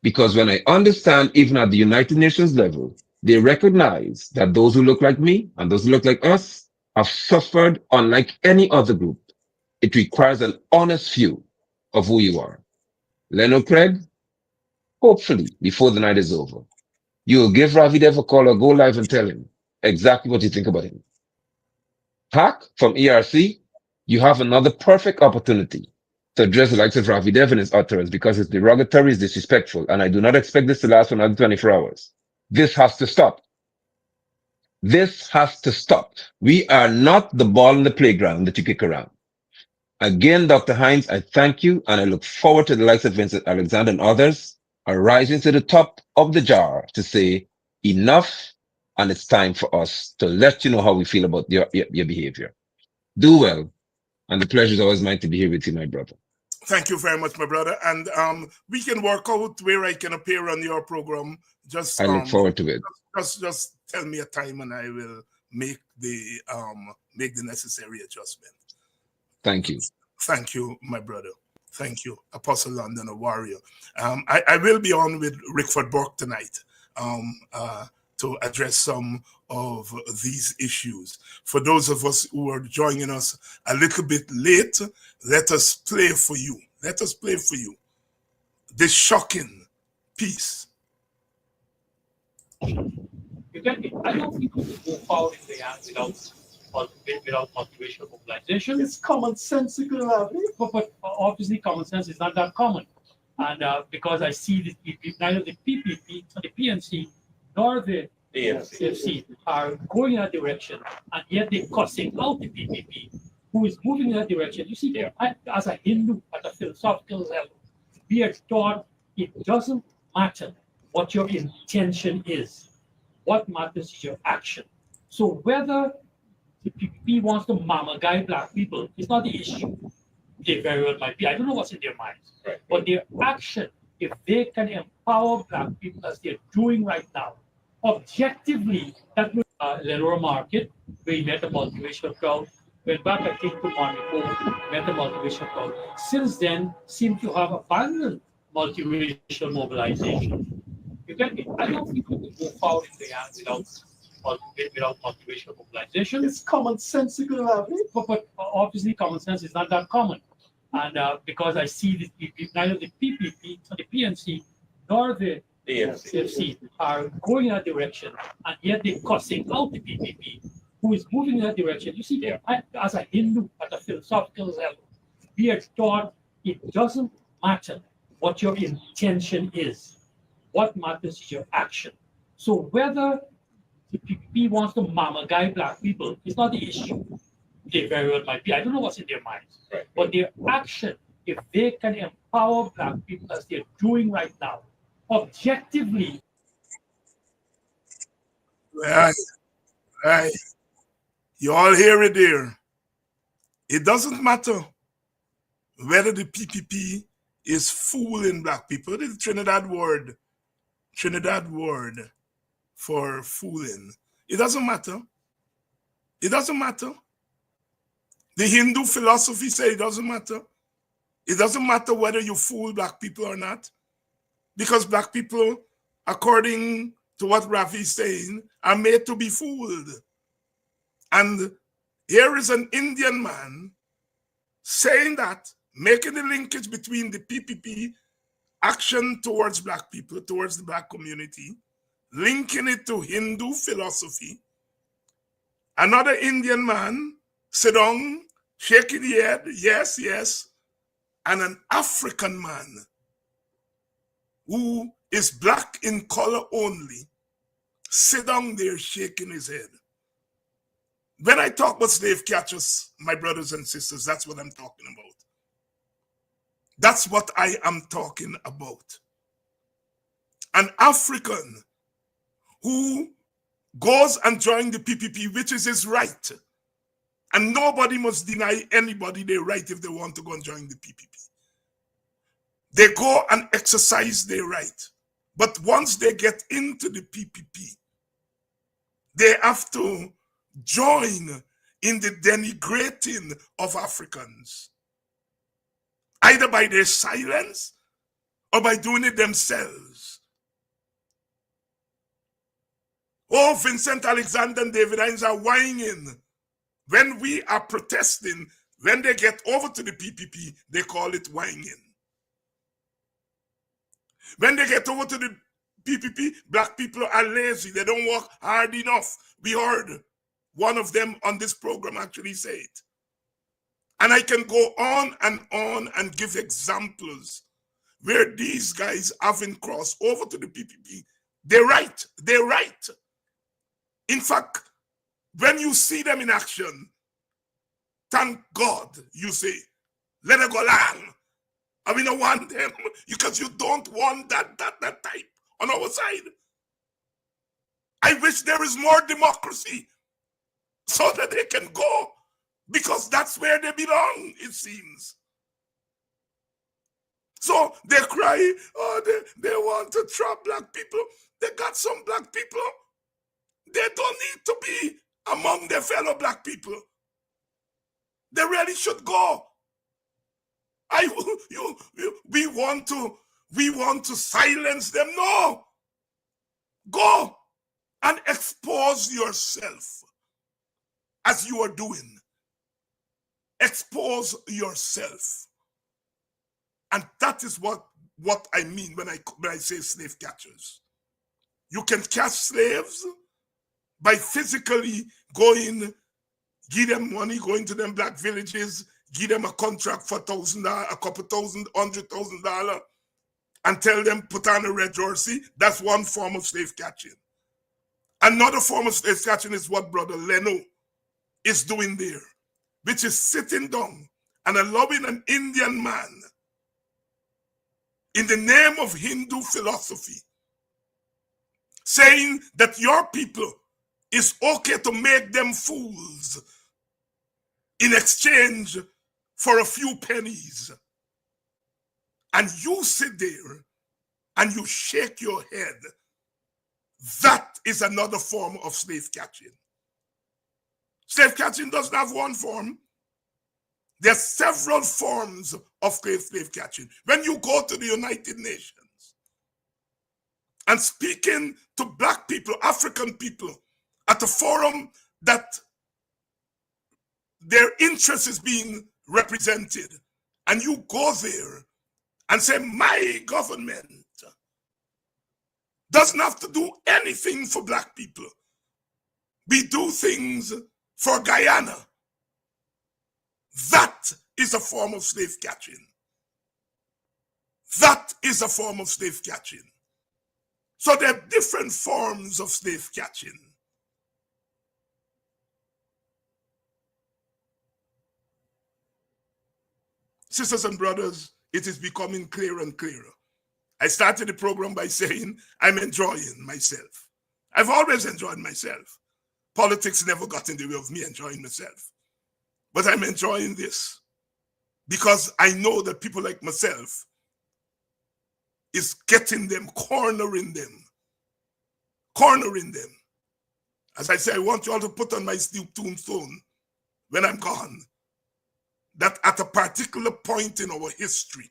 Because when I understand, even at the United Nations level, they recognize that those who look like me and those who look like us have suffered unlike any other group. It requires an honest view of who you are. Leno Craig, hopefully, before the night is over, you will give Ravi Dev a call or go live and tell him exactly what you think about him. Hack from ERC, you have another perfect opportunity to address the likes of Ravi Dev and his utterance because it's derogatory, it's disrespectful, and I do not expect this to last for another 24 hours. This has to stop. This has to stop. We are not the ball in the playground that you kick around. Again, Dr. Hines, I thank you, and I look forward to the likes of Vincent Alexander and others are rising to the top of the jar to say enough, and it's time for us to let you know how we feel about your behavior. Do well, and the pleasure is always mine to be here with you, my brother. Thank you very much, my brother. And we can work out where I can appear on your program. Just I look forward to it. just tell me a time and I will make the necessary adjustment. Thank you. Thank you, my brother. Thank you, Apostle London, a warrior. I will be on with Rickford Burke tonight to address some of these issues. For those of us who are joining us a little bit late, let us play for you. Let us play for you this shocking piece. You get me? I don't think we can move forward in the end without motivational mobilization. It's commonsensical, Ravi. But obviously, common sense is not that common. And because I see that neither the PPP, the PNC, nor the AFC are going in that direction, and yet they're cussing out the PPP, who is moving in that direction. You see, as a Hindu, at a philosophical level, we are taught it doesn't matter what your intention is. What matters is your action. So whether the PPP wants to mama guy black people is not the issue. They very well might be. I don't know what's in their minds. Right. But their action, if they can empower black people as they're doing right now, objectively, that will Lenore Market, where he met a motivational crowd, went back, I think, to Monaco, met a motivational crowd. Since then, seem to have abandoned motivational mobilization. You get me? I don't think we can move forward in the end without motivational mobilization. It's commonsensical, Ravi. But obviously, common sense is not that common. And because I see that neither the PPP, the PNC, nor the AFC are going in that direction, and yet they're cussing out the PPP, who is moving in that direction. You see, as a Hindu, at a philosophical level, we are taught it doesn't matter what your intention is. What matters is your action. So whether the PPP wants to mama guy black people is not the issue. They very well might be. I don't know what's in their minds. Right. But their action, if they can empower black people as they're doing right now, objectively. Right. You all hear it there. It doesn't matter whether the PPP is fooling black people. It is Trinidad word for fooling. It doesn't matter. It doesn't matter. The Hindu philosophy says it doesn't matter. It doesn't matter whether you fool black people or not, because black people, according to what Rafi is saying, are made to be fooled. And here is an Indian man saying that, making the linkage between the PPP action towards black people, towards the black community, linking it to Hindu philosophy. Another Indian man sit down, shaking the head, yes, yes, and an African man who is black in color only, sit down there shaking his head. When I talk about slave catchers, my brothers and sisters, that's what I'm talking about. That's what I am talking about. An African who goes and joins the PPP, which is his right. And nobody must deny anybody their right if they want to go and join the PPP. They go and exercise their right. But once they get into the PPP, they have to join in the denigrating of Africans, either by their silence or by doing it themselves. Oh, Vincent Alexander and David Hines are whining. When we are protesting, when they get over to the PPP, they call it whining. When they get over to the PPP, black people are lazy. They don't work hard enough. We heard one of them on this program actually say it. And I can go on and give examples where these guys haven't crossed over to the PPP. They're right. They're right. In fact, when you see them in action, thank God you say, let it go long. I mean, I want them because you don't want that type on our side. I wish there is more democracy so that they can go, because that's where they belong, it seems. So they cry, oh, they want to trap black people. They got some black people. They don't need to be among their fellow black people. They really should go. We want to silence them. No. Go and expose yourself as you are doing. Expose yourself. And that is what I mean when I say slave catchers. You can catch slaves by physically going, give them money, going to them black villages, give them a contract for $1,000, a couple thousand, $100,000, and tell them put on a red jersey. That's one form of slave catching. Another form of slave catching is what Brother Leno is doing there, which is sitting down and allowing an Indian man, in the name of Hindu philosophy, saying that your people is okay to make them fools in exchange for a few pennies. And you sit there and you shake your head. That is another form of slave catching. Slave catching doesn't have one form. There are several forms of slave catching. When you go to the United Nations and speaking to black people, African people, at a forum that their interest is being represented, and you go there and say, my government doesn't have to do anything for black people. We do things for Guyana. That is a form of slave catching. That is a form of slave catching. So there are different forms of slave catching. Sisters and brothers, it is becoming clearer and clearer. I started the program by saying I'm enjoying myself. I've always enjoyed myself. Politics never got in the way of me enjoying myself. But I'm enjoying this because I know that people like myself is getting them, cornering them. As I say, I want you all to put on my steel tombstone when I'm gone, that at a particular point in our history,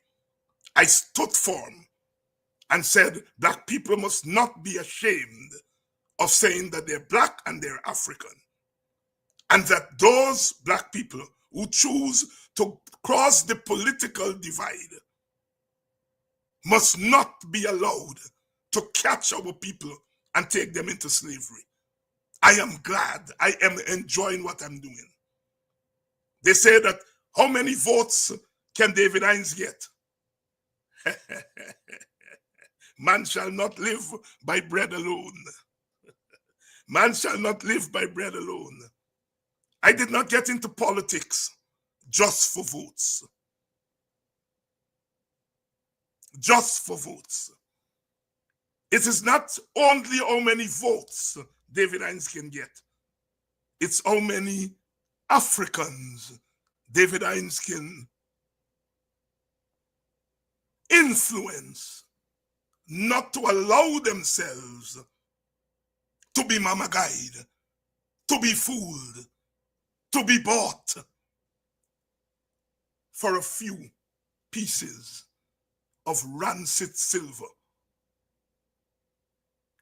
I stood firm and said black people must not be ashamed of saying that they're black and they're African. And that those black people who choose to cross the political divide must not be allowed to catch our people and take them into slavery. I am glad. I am enjoying what I'm doing. They say that how many votes can David Hines get? Man shall not live by bread alone. Man shall not live by bread alone. I did not get into politics just for votes. Just for votes. It is not only how many votes David Hines can get. It's how many Africans David Hines can influence not to allow themselves to be mama guide to be fooled, to be bought for a few pieces of rancid silver.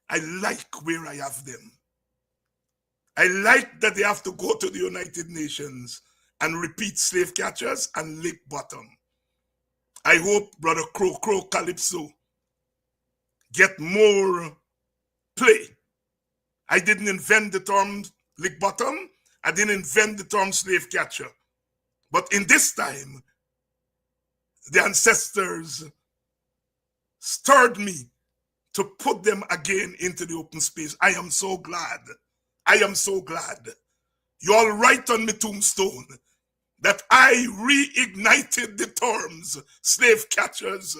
I like where I have them. I like that they have to go to the United Nations and repeat slave catchers and lick bottom. I hope Brother Crow Calypso get more play. I didn't invent the term lick bottom. I didn't invent the term slave catcher. But in this time, the ancestors stirred me to put them again into the open space. I am so glad. I am so glad. You all write on my tombstone that I reignited the terms slave catchers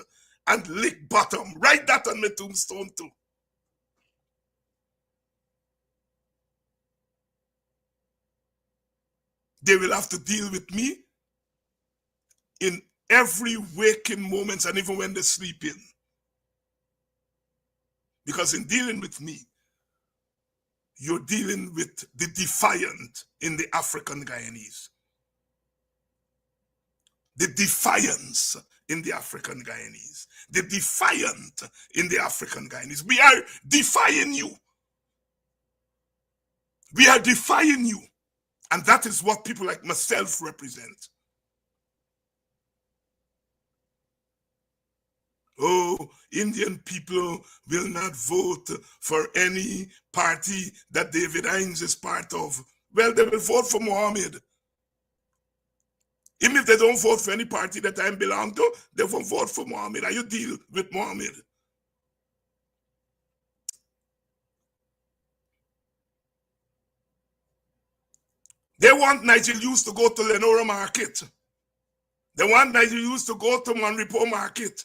and lick bottom. Write that on my tombstone too. They will have to deal with me in every waking moment and even when they're sleeping. Because in dealing with me, you're dealing with the defiant in the African Guyanese. The defiance in the African Guyanese. The defiant in the African Guyanese. We are defying you. We are defying you. And that is what people like myself represent. Oh, Indian people will not vote for any party that David Hines is part of. Well, they will vote for Mohammed. Even if they don't vote for any party that I belong to, they will vote for Mohammed. And you deal with Mohammed. They want Nigel Hughes to go to Lenora Market. They want Nigel Hughes to go to Monrepo Market.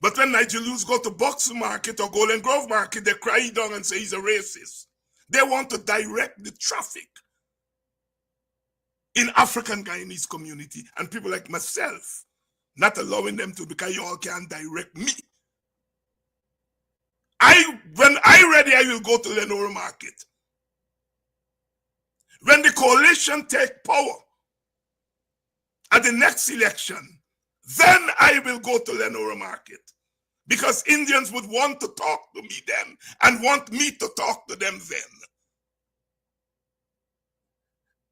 But when Nigel Hughes go to Box Market or Golden Grove Market, they cry down and say he's a racist. They want to direct the traffic in African Guyanese community and people like myself, not allowing them to because you all can't direct me. When I'm ready, I will go to Lenora Market. When the coalition take power at the next election, then I will go to Lenora Market. Because Indians would want to talk to me then and want me to talk to them then.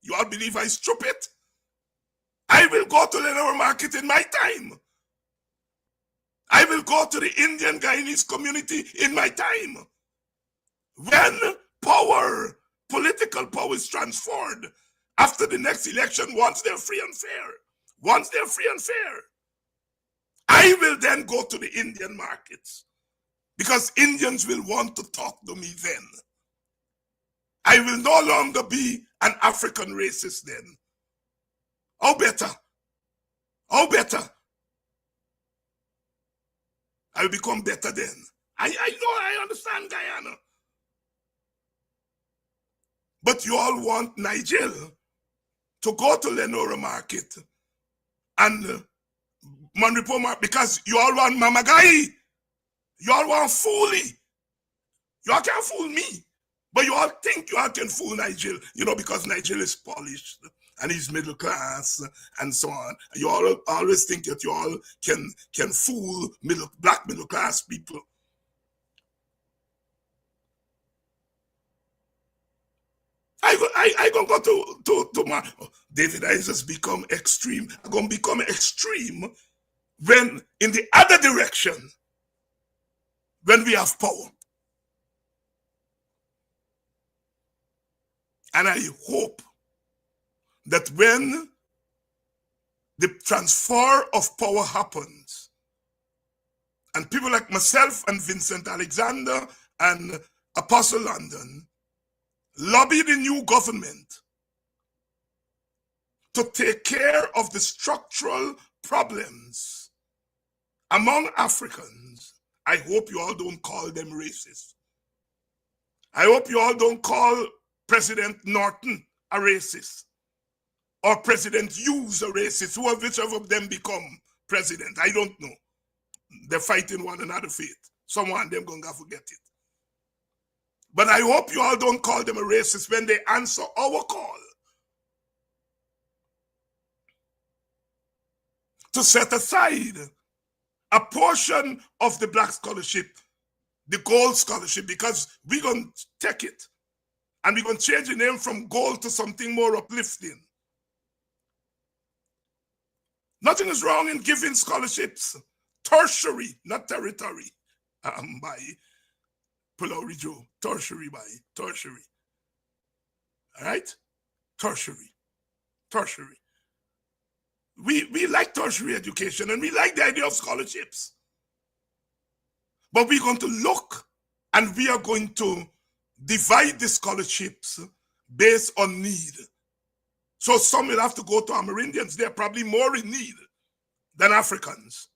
You all believe I'm stupid? I will go to Lenora Market in my time. I will go to the Indian Guyanese community in my time. When power, political power is transferred after the next election, once they're free and fair. Once they're free and fair. I will then go to the Indian markets because Indians will want to talk to me then. I will no longer be an African racist then. How better? How better? I will become better then. I know, I understand Guyana. But you all want Nigel to go to Lenora Market and Monrepo Market because you all want Mamagai. You all want Foolie. You all can't fool me. But you all think you all can fool Nigel, you know, because Nigel is polished and he's middle class and so on. You all always think that you all can fool black middle class people. I gonna go to my David Hines has become extreme. I'm gonna become extreme when in the other direction, when we have power. And I hope that when the transfer of power happens, and people like myself and Vincent Alexander and Apostle London lobby the new government to take care of the structural problems among Africans, I hope you all don't call them racist. I hope you all don't call President Norton a racist or President Hughes a racist, whichever of them become president. I don't know. They're fighting one another fate. Someone of them gonna forget it. But I hope you all don't call them a racist when they answer our call to set aside a portion of the black scholarship, the gold scholarship, because we're going to take it and we're going to change the name from gold to something more uplifting. Nothing is wrong in giving scholarships, tertiary, not territory, by Pulauri Joe, tertiary. All right? Tertiary. We like tertiary education and we like the idea of scholarships. But we're going to look and we are going to divide the scholarships based on need. So some will have to go to Amerindians. They're probably more in need than Africans.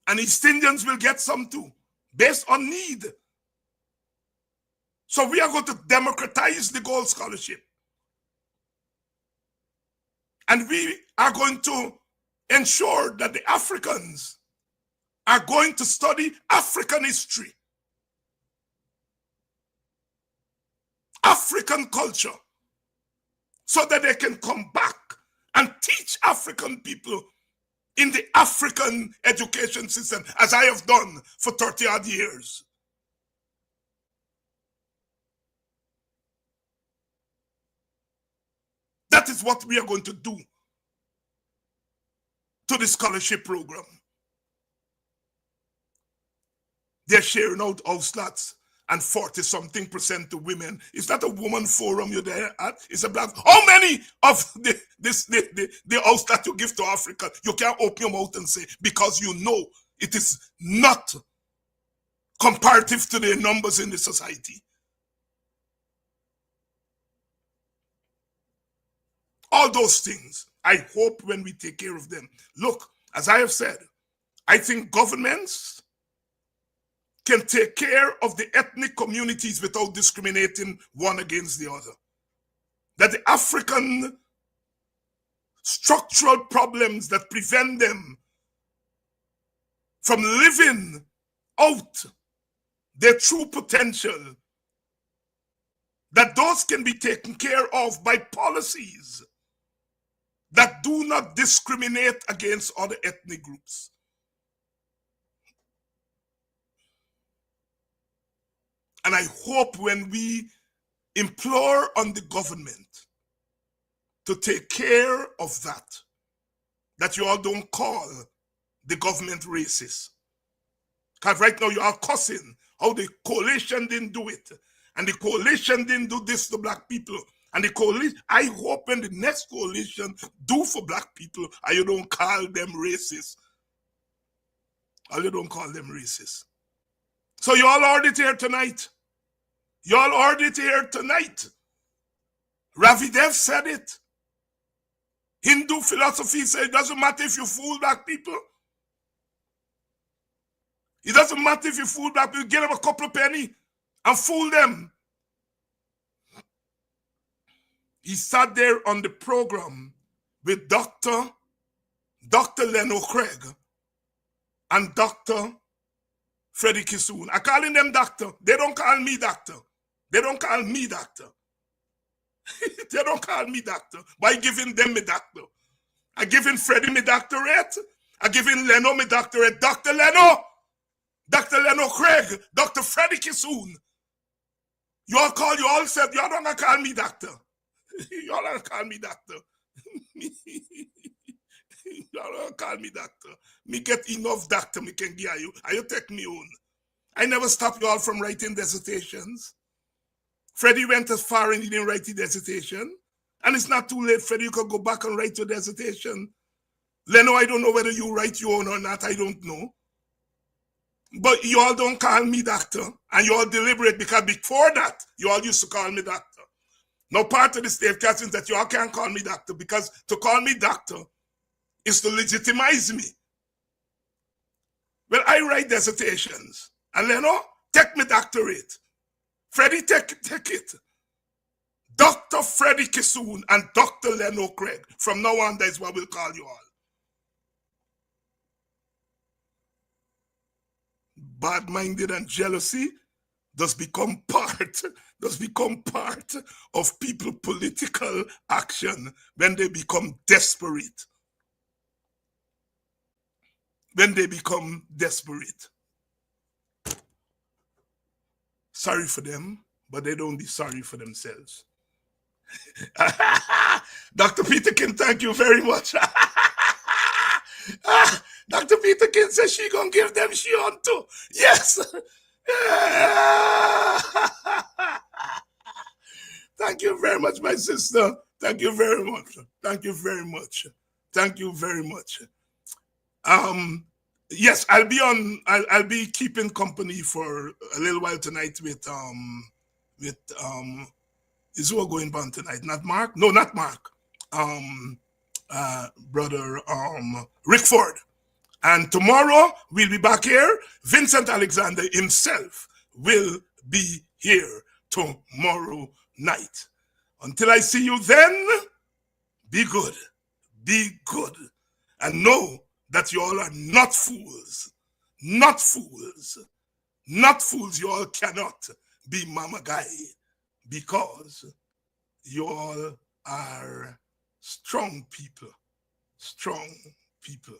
And East Indians will get some too, based on need. So we are going to democratize the gold scholarship. And we are going to ensure that the Africans are going to study African history, African culture, so that they can come back and teach African people in the African education system, as I have done for 30 odd years. That is what we are going to do to the scholarship program. They're sharing out house lots and 40-something% to women. It's not a woman forum you're there at, it's a black. How many of the house that you give to Africa, you can't open your mouth and say, because you know it is not comparative to the numbers in the society. All those things, I hope when we take care of them. Look, as I have said, I think governments can take care of the ethnic communities without discriminating one against the other. That the African structural problems that prevent them from living out their true potential, that those can be taken care of by policies that do not discriminate against other ethnic groups. And I hope when we implore on the government to take care of that, that you all don't call the government racist. Because right now you are cussing how the coalition didn't do it. And the coalition didn't do this to black people. And the coalition, I hope when the next coalition do for black people, and you don't call them racist. Or you don't call them racist. So you all heard it here tonight. You all heard it here tonight. Ravi Dev said it. Hindu philosophy says it doesn't matter if you fool black people. It doesn't matter if you fool black people. Give them a couple of pennies and fool them. He sat there on the program with Dr. Leno Craig and Dr. Freddie Kissoon. I calling them doctor. They don't call me doctor. They don't call me doctor. They don't call me doctor. By giving them me doctor. I giving Freddie me doctorate. I giving Leno me doctorate. Dr. Leno Craig, Dr. Freddie Kissoon. You all said, you all don't gonna call me doctor. You all don't call me doctor. You all don't call me doctor. Me get enough doctor me can give you. And you take me on. I never stop you all from writing dissertations. Freddie went as far and he didn't write the dissertation. And it's not too late, Freddie. You can go back and write your dissertation. Leno, I don't know whether you write your own or not. I don't know. But you all don't call me doctor. And you all deliberate because before that, you all used to call me doctor. Now part of the safeguards is that you all can't call me doctor because to call me doctor is to legitimize me. Well, I write dissertations. And Leno, take me doctorate. Freddie, take it. Dr. Freddie Kissoon and Dr. Leno Craig. From now on, that is what we'll call you all. bad-minded and jealousy does become part of people political action when they become desperate. When they become desperate. Sorry for them, but they don't be sorry for themselves. Dr. Peterkin, thank you very much. Dr. Peterkin says she gonna give them she on too. Yes. Thank you very much, my sister. Thank you very much. Thank you very much. Thank you very much. Yes, I'll be keeping company for a little while tonight with is who are going on tonight? Not Mark? No, not Mark. Brother Rick Ford. And tomorrow we'll be back here. Vincent Alexander himself will be here tomorrow night. Until I see you then, be good. Be good. And know that you all are not fools. Not fools. Not fools. You all cannot be Mama Guy because you all are strong people. Strong people.